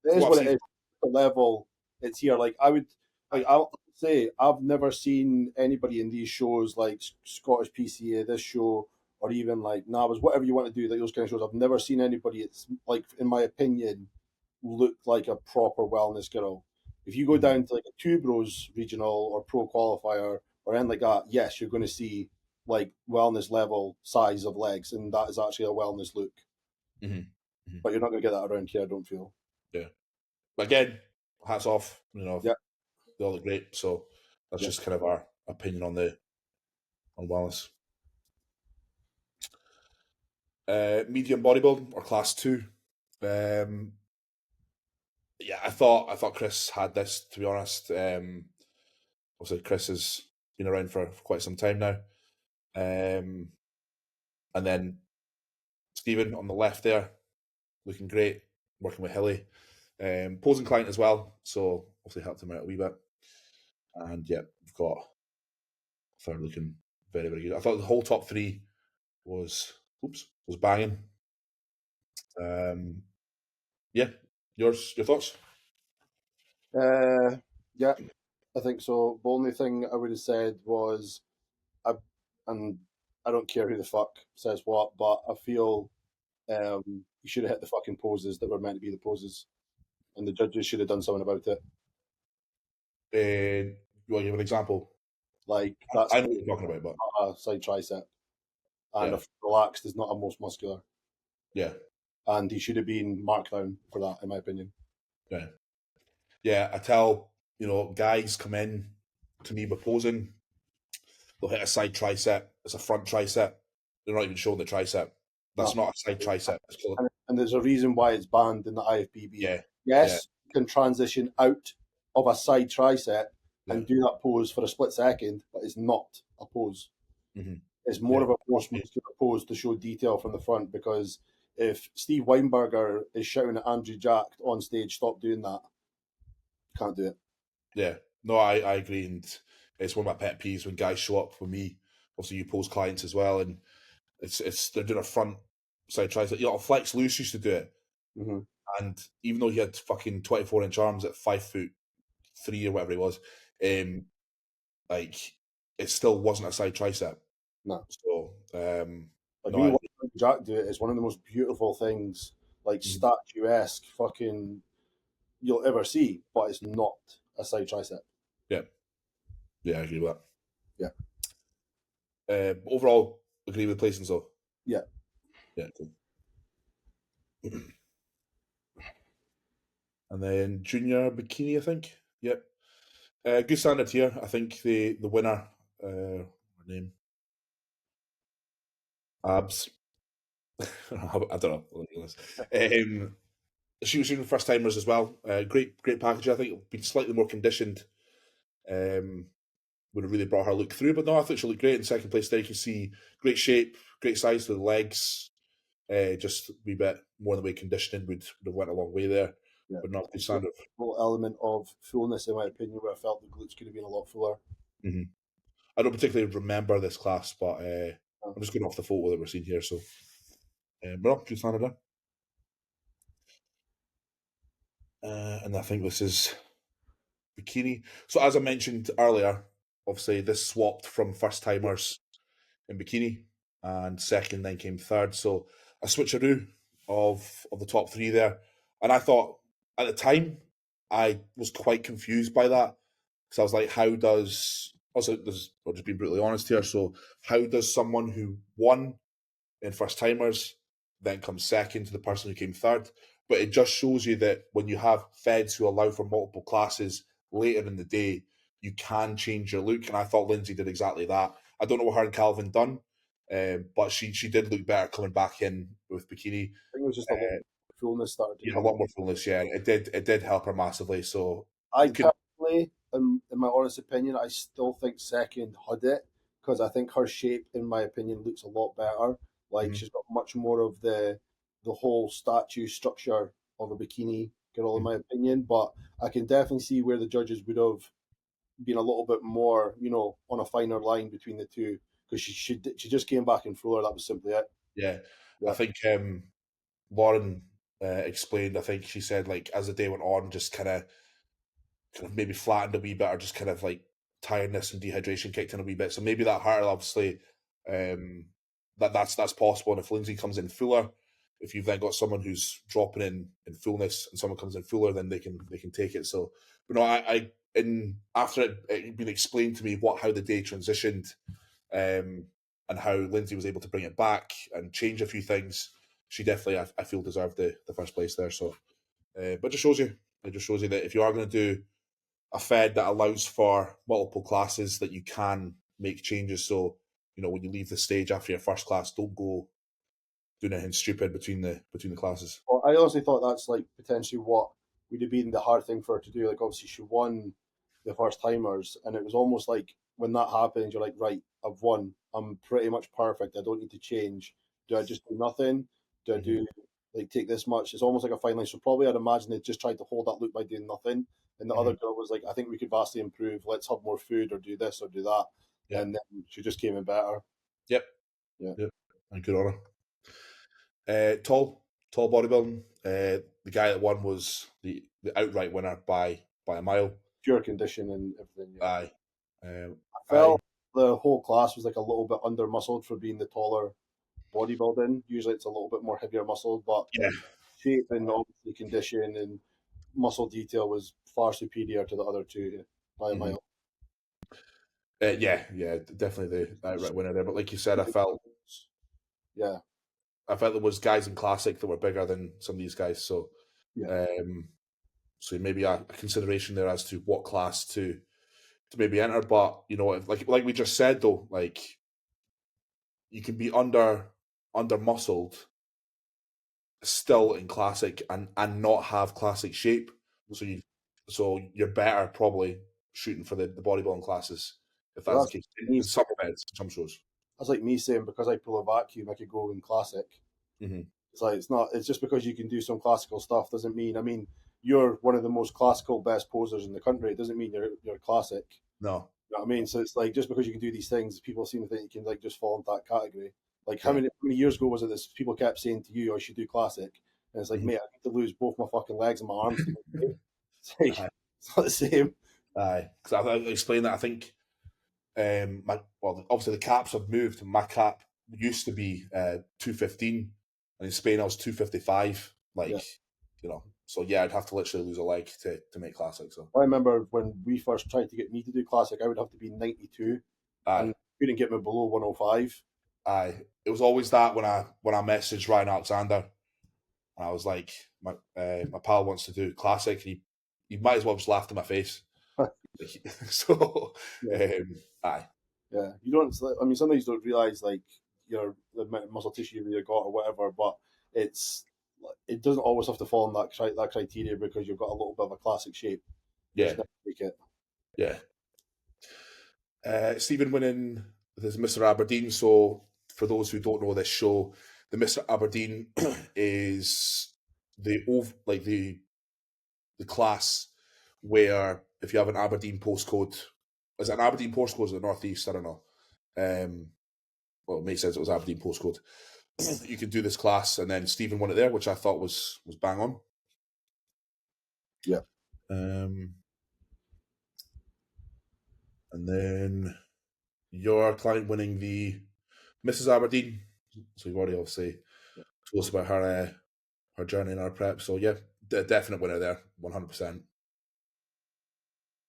It from is what I've what it seen. is. The level it's here. Like I would, like I'll say, I've never seen anybody in these shows like Scottish PCA, this show, or even like Navas, whatever you want to do, like those kind of shows. I've never seen anybody. It's like, in my opinion, look like a proper wellness girl. If you go Mhm, down to like a Two Bros regional or pro qualifier or anything like that, yes, you're going to see like wellness level size of legs, and that is actually a wellness look. mhm, mhm. But you're not going to get that around here, I don't feel. Yeah. But again, hats off. Yeah, They all look great. So that's yeah. just kind of our opinion on the on wellness. Medium bodybuilding or class two. Um, yeah, I thought Chris had this, to be honest. Obviously, Chris has been around for quite some time now. Um, and then Stephen on the left there, looking great, working with Hilly. Posing client as well, so obviously helped him out a wee bit. And yeah, we've got third looking very, very good. I thought the whole top three was banging. Um, yeah, your thoughts? Uh, yeah, I think so. The only thing I would have said was, I, and I don't care who the fuck says what, but I feel you should have hit the fucking poses that were meant to be the poses, and the judges should have done something about it. You want to give an example? Like that's I know what you're talking about, but a side tricep, and yeah, a relaxed is not a most muscular, yeah, and he should have been marked down for that, in my opinion. yeah, yeah. I tell guys come in to me with posing, they'll hit a side tricep. It's a front tricep. They're not even showing the tricep. That's No. not a side tricep. It's called, And there's a reason why it's banned in the IFBB. yeah, yeah, Yes, you can transition out of a side tricep yeah, and do that pose for a split second, but it's not a pose. hmm It's more yeah, of a most muscular pose to show detail from the front, because if Steve Weinberger is shouting at Andrew Jack on stage, stop doing that, can't do it. yeah. No, I agree, and it's one of my pet peeves when guys show up with me. Obviously, you pose clients as well, and it's they're doing a front side tricep. Flex Loose used to do it, Hmm. and even though he had fucking 24-inch arms at 5'3" or whatever he was, um, like it still wasn't a side tricep. No. So Like no, me I watching Andrew Jack do it is one of the most beautiful things, like mhm. statuesque fucking you'll ever see, but it's not a side tricep. Yeah, yeah, I agree with Yeah. that. Overall, agree with placing so. Yeah. Yeah, cool. And then junior bikini, I think. Yep. Good standard here. I think the winner, her name, Abs. I don't know. She was doing first timers as well. Great package. I think been slightly more conditioned. Um, would have really brought her look through. But no, I thought she looked great in second place. There you can see great shape, great size to the legs. Just a wee bit more in the way conditioning would have went a long way there, Yeah. but not to A standard. little element of fullness, in my opinion, where I felt the glutes could have been a lot fuller. Mm-hmm. I don't particularly remember this class, but Oh. I'm just going off the photo that we're seeing here. So, but no, good standard there. And I think this is bikini. So as I mentioned earlier, obviously this swapped from first timers in bikini, and second then came third. So a switcheroo of the top three there. And I thought at the time I was quite confused by that because I was like, how does also there's I'll just be brutally honest here. So how does someone who won in first timers then comes second to the person who came third? But it just shows you that when you have feds who allow for multiple classes later in the day, you can change your look. And I thought Lindsay did exactly that. I don't know what her and Calvin done, but she did look better coming back in with bikini. I think it was just a lot of fullness started to Yeah, a come in. lot more fullness. Yeah, it did help her massively. So I could personally, in my honest opinion, I still think second had it because I think her shape, in my opinion, looks a lot better. Like mhm, she's got much more of the whole statue structure of a bikini girl, in mhm. my opinion. But I can definitely see where the judges would have been a little bit more, on a finer line between the two because she just came back in fuller. That was simply it. Yeah, I Yeah. think Lauren explained. I think she said like as the day went on, just kind of maybe flattened a wee bit, or just kind of like tiredness and dehydration kicked in a wee bit. So maybe that hurt. Obviously, that's possible. And if Lindsay comes in fuller, if you've then got someone who's dropping in fullness, and someone comes in fuller, then they can take it. So, but no, I in after it been explained to me how the day transitioned, and how Lindsay was able to bring it back and change a few things. She definitely, I feel, deserved the first place there. So, but it just shows you that if you are going to do a Fed that allows for multiple classes, that you can make changes. So, when you leave the stage after your first class, don't go doing anything stupid between the classes. Well, I honestly thought that's like potentially what would have been the hard thing for her to do. Like, obviously, she won the first timers, and it was almost like when that happens, you're like, right, I've won. I'm pretty much perfect. I don't need to change. Do I just do nothing? Do I Hmm. do like take this much? It's almost like a fine line. So probably I'd imagine they just tried to hold that look by doing nothing. And the Hmm. other girl was like, I think we could vastly improve. Let's have more food or do this or do that. Yeah. And then she just came in better. Yep. Yeah. Yep. And good on her. Tall bodybuilding. The guy that won was the outright winner by a mile. Pure condition and everything. Yeah. Aye. Um, I aye. felt the whole class was like a little bit under muscled for being the taller bodybuilding. Usually it's a little bit more heavier muscled, but Yeah. shape and obviously condition and muscle detail was far superior to the other two by a Mhm. mile. Yeah. Definitely the outright winner there. But like you said, Yeah, I felt there was guys in classic that were bigger than some of these guys. So, yeah. um, so maybe a consideration there as to what class to maybe enter. But like we just said though, like you can be under muscled still in classic and not have classic shape. So you're better probably shooting for the bodybuilding classes if Well, that's the case me. in some events, some shows. That's like me saying because I pull a vacuum, I could go in classic. Hmm. It's like it's not. It's just because you can do some classical stuff doesn't mean. I mean, you're one of the most classical best posers in the country. It doesn't mean you're classic. No, You know what I mean? So it's like just because you can do these things, people seem to think you can like just fall into that category. Like yeah. how many years ago was it this people kept saying to you, I should do classic? And it's like, Mhm. mate, I need to lose both my fucking legs and my arms to make it. It's like Aye, it's not the same. aye. Because I explained that I think obviously the caps have moved. My cap used to be 215, and in Spain I was 255. Yeah. So yeah, I'd have to literally lose a leg to make classic. So I remember when we first tried to get me to do classic, I would have to be 92 aye, and couldn't get me below 105. aye. It was always that when I messaged Ryan Alexander, and I was like, my pal wants to do classic, and he might as well just laughed in my face. So Yeah. aye, Yeah, you don't. I mean, sometimes you don't realize like the amount of muscle tissue you've either got or whatever, but it's it doesn't always have to fall in that criteria because you've got a little bit of a classic shape. yeah, Just never make it. yeah. Stephen winning this Mr. Aberdeen. So for those who don't know this show, the Miss Aberdeen is the class where if you have an Aberdeen postcode, is it an Aberdeen postcode or is it the Northeast? I don't know. Well, it makes sense. It was Aberdeen postcode. You could do this class, and then Stephen won it there, which I thought was bang on. Yeah. And then your client winning the Mrs. Aberdeen. So you've already obviously told us about her journey in our prep. So yeah, definite winner there, 100%.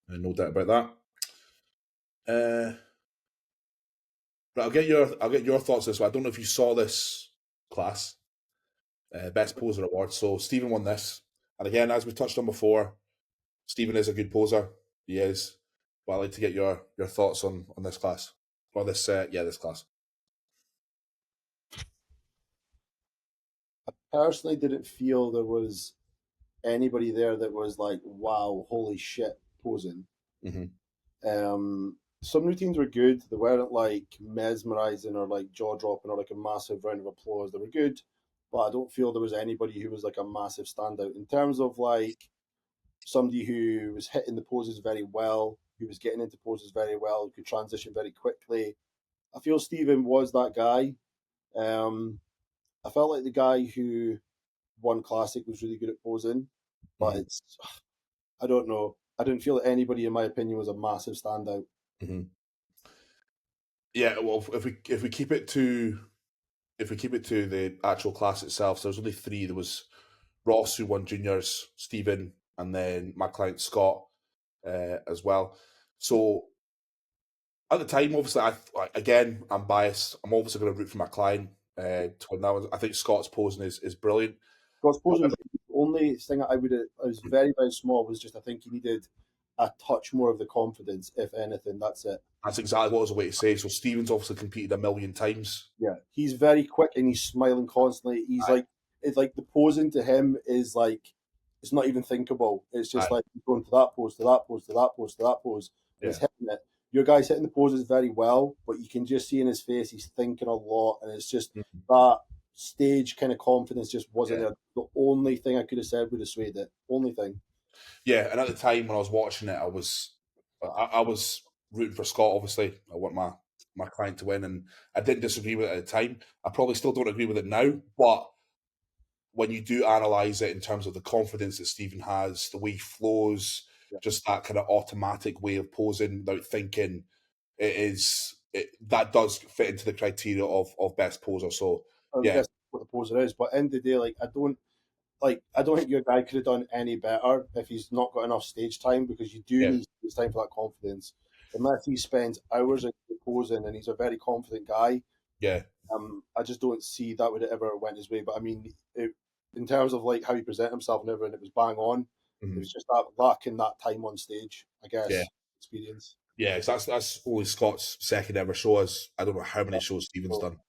No doubt about that. But I'll get your thoughts on this. I don't know if you saw this class, best poser award. So Stephen won this, and again, as we touched on before, Stephen is a good poser. He is. But I'd like to get your thoughts on this class or this class. I personally didn't feel there was anybody there that was like, wow, holy shit, posing. Some routines were good. They weren't like mesmerizing or like jaw dropping or like a massive round of applause. They were good, but I don't feel there was anybody who was like a massive standout in terms of like somebody who was hitting the poses very well, who was getting into poses very well, could transition very quickly. I feel Stephen was that guy. I felt like the guy who won Classic was really good at posing, but it's I don't know. I didn't feel that anybody, in my opinion, was a massive standout. Yeah, well, if we keep it to the actual class itself, so there's only three. There was Ross who won juniors, Stephen, and then my client Scott as well. So at the time, obviously, I'm biased. I'm obviously going to root for my client to win that one. I think Scott's posing is brilliant. Because posing, the only thing I was very, very small was just I think he needed a touch more of the confidence, if anything. That's it. That's exactly what I was waiting to say. So Stephen's obviously competed a million times. Yeah, he's very quick and he's smiling constantly. He's like, it's like the posing to him is like, it's not even thinkable. It's just like he's going to that pose, to that pose, to that pose, to that pose, and he's hitting it. Your guy's hitting the poses very well, but you can just see in his face he's thinking a lot, and it's just that stage kind of confidence just wasn't there. The only thing I could have said would have swayed it. Only thing. Yeah, and at the time when I was watching it, I was rooting for Scott. Obviously, I want my client to win, and I didn't disagree with it at the time. I probably still don't agree with it now, but when you do analyze it in terms of the confidence that Stephen has, the way he flows, just that kind of automatic way of posing without thinking, that does fit into the criteria of best poser. So yeah, that's what the poser is. But end of the day, I don't think your guy could have done any better if he's not got enough stage time, because you do need stage time for that confidence. Unless he spends hours posing and he's a very confident guy, I just don't see that would have ever went his way. But I mean, in terms of like how he presented himself and everything, it was bang on. It was just that lacking that time on stage, I guess. Experience. Yeah, so that's only Scott's second ever show. As I don't know how many shows Stephen's done.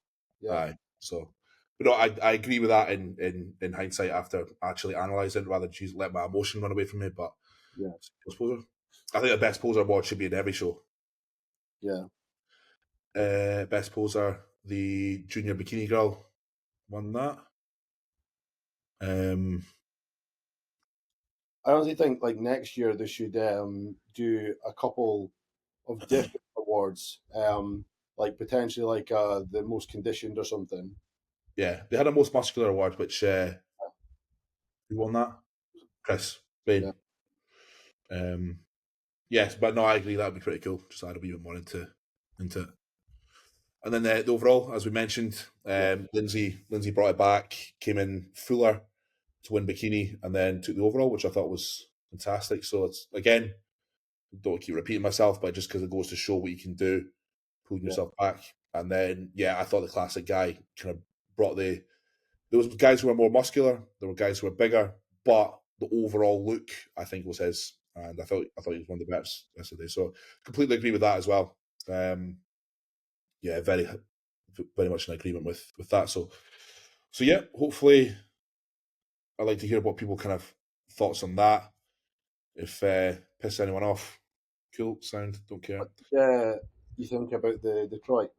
Yeah. So, but no, I agree with that in hindsight after actually analysing it, rather than let my emotion run away from me. But yeah, I think the best poser award should be in every show. Yeah. Best poser, the junior bikini girl won that. I honestly think like next year they should do a couple of different awards, like potentially like the most conditioned or something. Yeah, they had a most muscular award, which who won that? Chris Bain. Yeah. Yes, but no, I agree. That would be pretty cool. Just add a wee bit more into it. And then the overall, as we mentioned, Lindsay brought it back, came in fuller to win bikini, and then took the overall, which I thought was fantastic. So it's again, don't keep repeating myself, but just because it goes to show what you can do, pulling yourself back. And then I thought the classic guy kind of brought there was guys who were more muscular, there were guys who were bigger, but the overall look I think was his, and I thought he was one of the best yesterday. So completely agree with that as well. Very very much in agreement with that. So yeah, hopefully I'd like to hear what people kind of thoughts on that. If piss anyone off, cool, sound, don't care. What you think about the Detroit?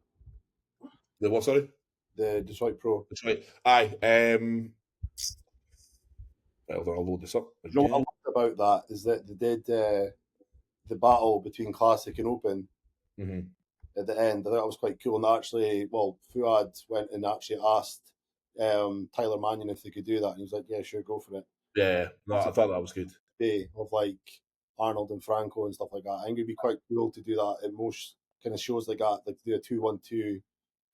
The what, sorry? the Detroit Pro. That's right. Aye. I'll load this up You know what I again. loved about that is that they did the battle between Classic and Open Mm-hmm. at the end. I thought that was quite cool. And actually, well, Fuad went and actually asked Tyler Mannion if they could do that, and he was like, "Yeah, sure, go for it." Yeah, no, That's I a thought that was good. day of like Arnold and Franco and stuff like that. I think it'd be quite cool to do that at most kind of shows like that, like do a 2-1-2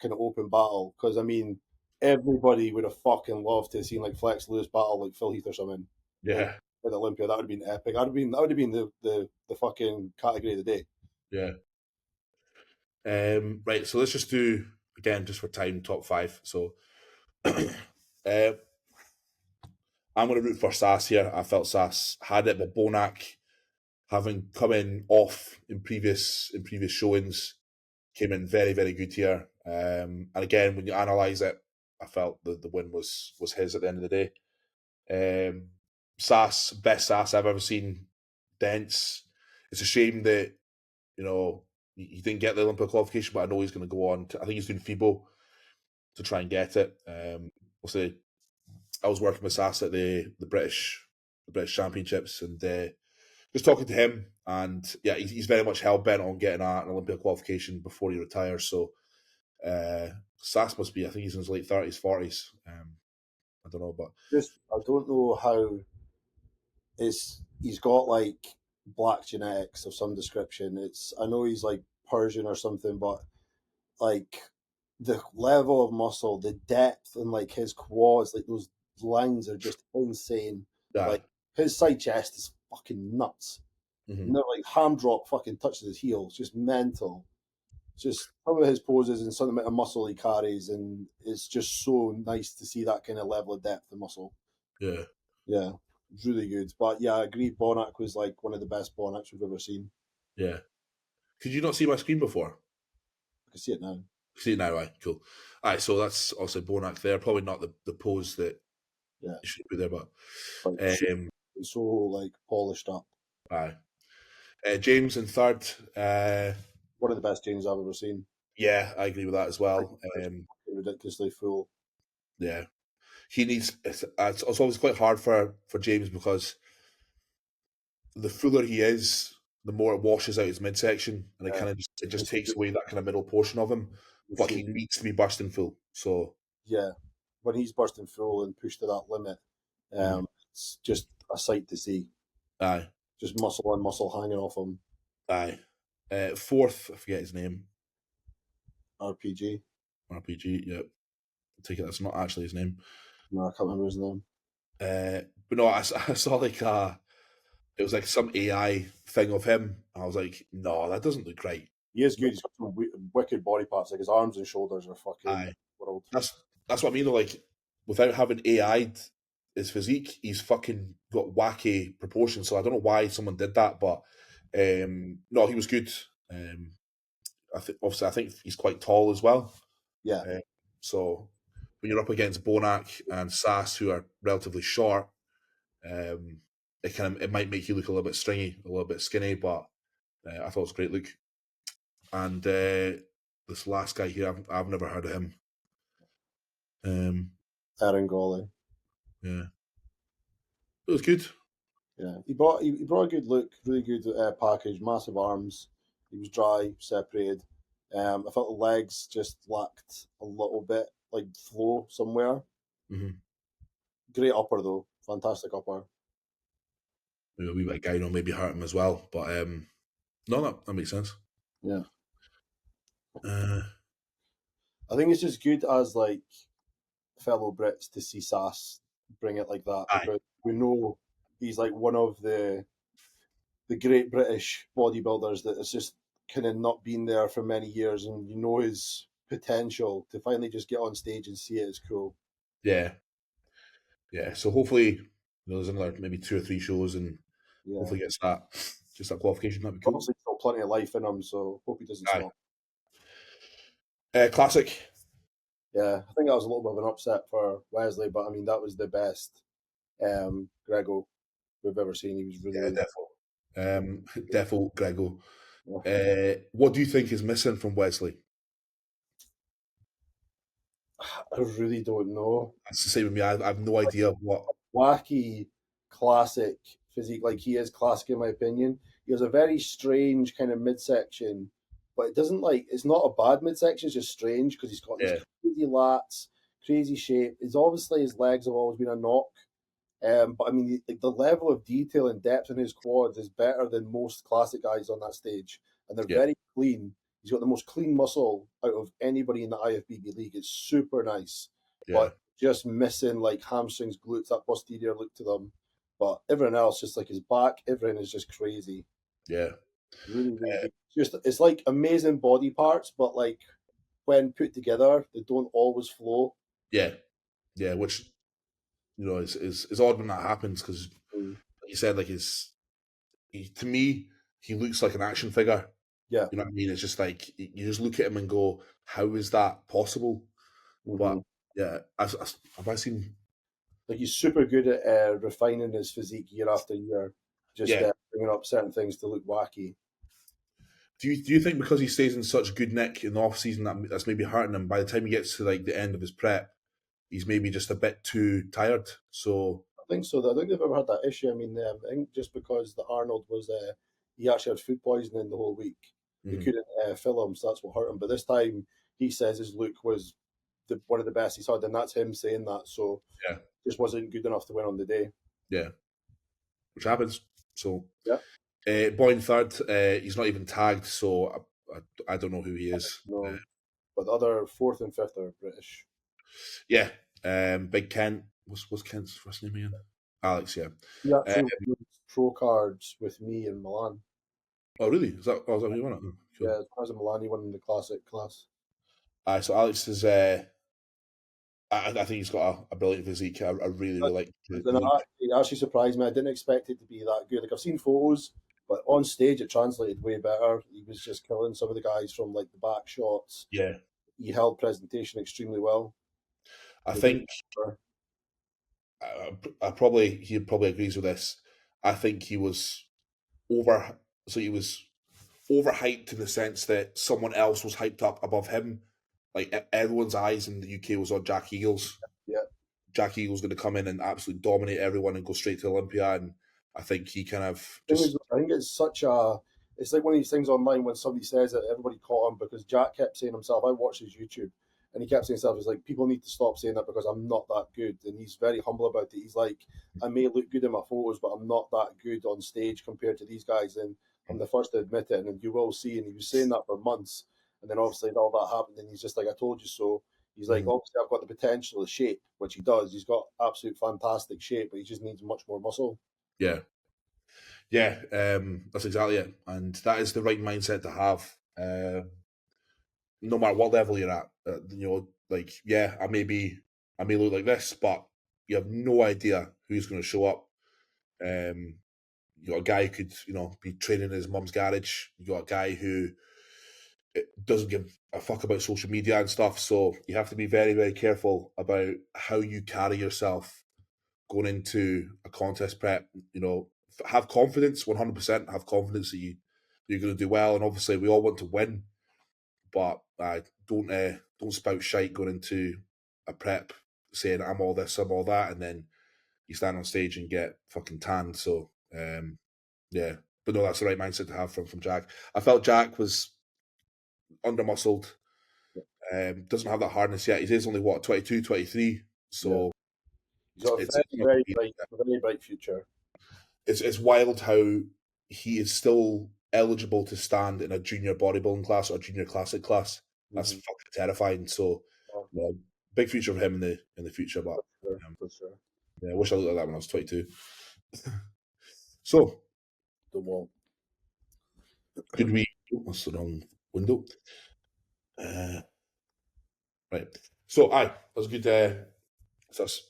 kind of open battle. Because I mean, everybody would have fucking loved to have seen like Flex Lewis battle like Phil Heath or something at, Yeah, at Olympia. That would have been epic. That would have been the fucking category of the day. yeah. Right, so let's just do again just for time top five. So I'm going to root for Sass here. I felt Sass had it, but Bonac, having come in off in previous showings, came in very very good here. And again, when you analyse it, I felt the win was his at the end of the day. Sass, best Sass I've ever seen. Dense. It's a shame that he didn't get the Olympic qualification, but I know he's going to go on. I think he's doing FIBO to try and get it. Obviously, I was working with Sass at the British Championships, and just talking to him, and yeah, he's very much hell bent on getting an Olympic qualification before he retires. So Sass must be, I think he's in his late 30s, 40s. I don't know, but Just I don't know how he's got like black genetics of some description. I know he's like Persian or something, but like the level of muscle, the depth, and like his quads, like those lines are just insane. yeah, Like his side chest is fucking nuts. mm-hmm, No, like ham drop fucking touches his heel. It's just mental. It's just some of his poses and some amount of muscle he carries, and it's just so nice to see that kind of level of depth and muscle. yeah, Yeah, it's really good. But yeah, I agree. Bonac was like one of the best Bonacs we've ever seen. yeah. Could you not see my screen before? I can see it now. See it now, aye, cool. Aye, so that's also Bonac there. Probably not the pose that Yeah, you should be there, but like um, so like polished up. aye. James in third. One of the best James I've ever seen. Yeah, I agree with that as Like, well. it's ridiculously full. Yeah, he needs. It's always quite hard for James because the fuller he is, the more it washes out his midsection, and it Yeah, kind of just it's takes just away that kind of middle portion of him. But so he needs to be bursting full. So yeah. When he's bursting full and pushed to that limit, mhm. it's just a sight to see. Aye, Just muscle on muscle hanging off him. aye. Fourth, I forget his name. RPG. RPG. Yep. Take it. That's not actually his name. No, I can't remember his name. But no, I saw like it was like some AI thing of him. I was like, no, that doesn't look right. He is good. He's got some wicked body parts. Like his arms and shoulders are fucking Aye, world. that's what I mean. Though, like without having AI'd his physique, he's fucking got wacky proportions. So I don't know why someone did that, but no, he was good. I think he's quite tall as well. Yeah, Uh, so when you're up against Bonac and Sass, who are relatively short, um, it might make you look a little bit stringy, a little bit skinny, but I thought it was a great look. And this last guy here, I've never heard of him. Aaron Gawley. Yeah, it was good. Yeah, he brought a good look, really good package, massive arms. He was dry, separated. I felt the legs just lacked a little bit, like flow somewhere. Mm-hmm. Great upper though, fantastic upper. Maybe a wee bit of guy, maybe hurt him as well, but no, that makes sense. Yeah, Uh, I think it's just good as like fellow Brits to see Sass bring it like that aye, because we know he's like one of the great British bodybuilders that has just kind of not been there for many years, and you know his potential to finally just get on stage and see it is cool. yeah, yeah. So hopefully, there's another maybe 2 or 3 shows, and Yeah, hopefully gets that qualification. That'd be cool. obviously still plenty of life in him, so hope he doesn't Aye. stop. Classic. Yeah, I think that was a little bit of an upset for Wesley, but I mean that was the best Grego we've ever seen. He was really, Yeah, really defo. Defo Grego. good. What do you think is missing from Wesley? I really don't know. It's the same with me. I have no idea what. Wacky, classic physique. Like he is classic in my opinion. He has a very strange kind of midsection, but it doesn't like it's not a bad midsection. It's just strange because he's got these Yeah, crazy lats, crazy shape. It's obviously his legs have always been a knock. But I mean, the level of detail and depth in his quads is better than most classic guys on that stage, and they're yeah, very clean. He's got the most clean muscle out of anybody in the IFBB league. It's super nice, yeah, but just missing like hamstrings, glutes, that posterior look to them. But everyone else, just like his back, everything is just crazy. yeah, Really, really good. It's like amazing body parts, but like when put together, they don't always flow. yeah, yeah. Which is odd when that happens because, Mm. like you said, like to me, he looks like an action figure. Yeah. You know what I mean? It's just like you just look at him and go, "How is that possible?" But Hmm. yeah, have I seen? Like he's super good at refining his physique year after year, just Yeah. bringing up certain things to look wacky. Do you think because he stays in such good nick in the off season that's maybe hurting him? By the time he gets to like the end of his prep, he's maybe just a bit too tired. So I think so. I think they've ever had that issue. I mean, I think just because the Arnold was, he actually had food poisoning the whole week. They mhm, couldn't fill him, so that's what hurt him. But this time, he says his look was one of the best he's had, and that's him saying that. So yeah, just wasn't good enough to win on the day. yeah, which happens. So Yeah, Boyne third, he's not even tagged, so I don't know who he is. no. But the other fourth and fifth are British. Yeah, Big Kent. What's Kent's first name again? Alex. Yeah. He Uh, actually won pro cards with me in Milan. oh really? Is that who you want it? Oh, cool. Yeah, as far as in Milan, he won in the classic class. So Alex is. I think he's got a brilliant physique. I really, really like the And look. it actually surprised me. I didn't expect it to be that good. Like I've seen photos, but on stage it translated way better. He was just killing some of the guys from like the back shots. Yeah, He held presentation extremely well. I They didn't. think he probably agrees with this. I think he was over. So he was overhyped in the sense that someone else was hyped up above him. Like everyone's eyes in the UK was on Jack Eagles. Yeah, Jack Eagles going to come in and absolutely dominate everyone and go straight to Olympia. And I think he kind of thing is, just I think it's such a. It's like one of these things online when somebody says it, everybody caught him because Jack kept saying himself. I watched his YouTube, and he kept saying himself, "It's like people need to stop saying that because I'm not that good." And he's very humble about it. He's like, "I may look good in my photos, but I'm not that good on stage compared to these guys." And I'm the first to admit it, and you will see. And he was saying that for months, and then obviously all that happened, and he's just like, "I told you so." He's like, mhm, obviously, I've got the potential, the shape, which he does. He's got absolute fantastic shape, but he just needs much more muscle. yeah. Yeah, that's exactly it, and that is the right mindset to have. No matter what level you're at, like yeah, I may look like this, but you have no idea who's going to show up. Um, you got a guy who could be training in his mum's garage. You got a guy who doesn't give a fuck about social media and stuff. So you have to be very, very careful about how you carry yourself going into a contest prep. Have confidence, 100%. Have confidence that you're going to do well, and obviously we all want to win, but don't spout shite going into a prep saying I'm all this, I'm all that, and then you stand on stage and get fucking tanned. So yeah, but no, that's the right mindset to have from Jack. I felt Jack was under muscled. Doesn't have that hardness yet. He is only what 22, 23. Yeah. So He's got a it's very bright future. it's wild how he is still eligible to stand in a junior bodybuilding class or junior classic class. That's Mm-hmm. fucking terrifying. So, Oh, big future for him in the future. But for sure, um, for sure. yeah, I wish I looked like that when I was 22. So, The wall. did we? Oh, that's the wrong window. Uh, right. So, aye, that was a good. So that's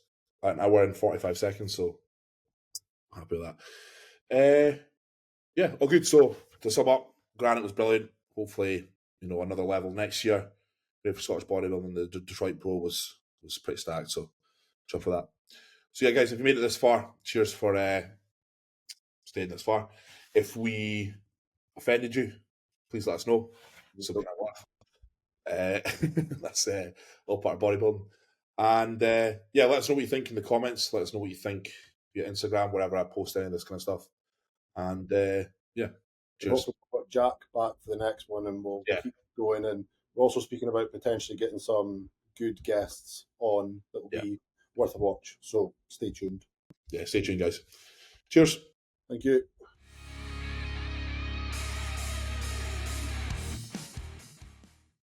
an hour and 45 seconds. So happy with that. Yeah, all good. So to sum up, Granite was brilliant. Hopefully, another level next year. Great for Scottish bodybuilding. The Detroit Pro was pretty stacked. So jump for that. So yeah, guys, if you made it this far, cheers for staying this far. If we offended you, please let us know. So we can laugh. That's all part of bodybuilding. And yeah, let us know what you think in the comments. Let us know what you think via Instagram, wherever I post any of this kind of stuff. And yeah, And cheers. hopefully we've got Jack back for the next one, and we'll Yeah, keep going. And we're also speaking about potentially getting some good guests on that will yeah, be worth a watch. So stay tuned. yeah. Stay tuned, guys. Cheers. Thank you.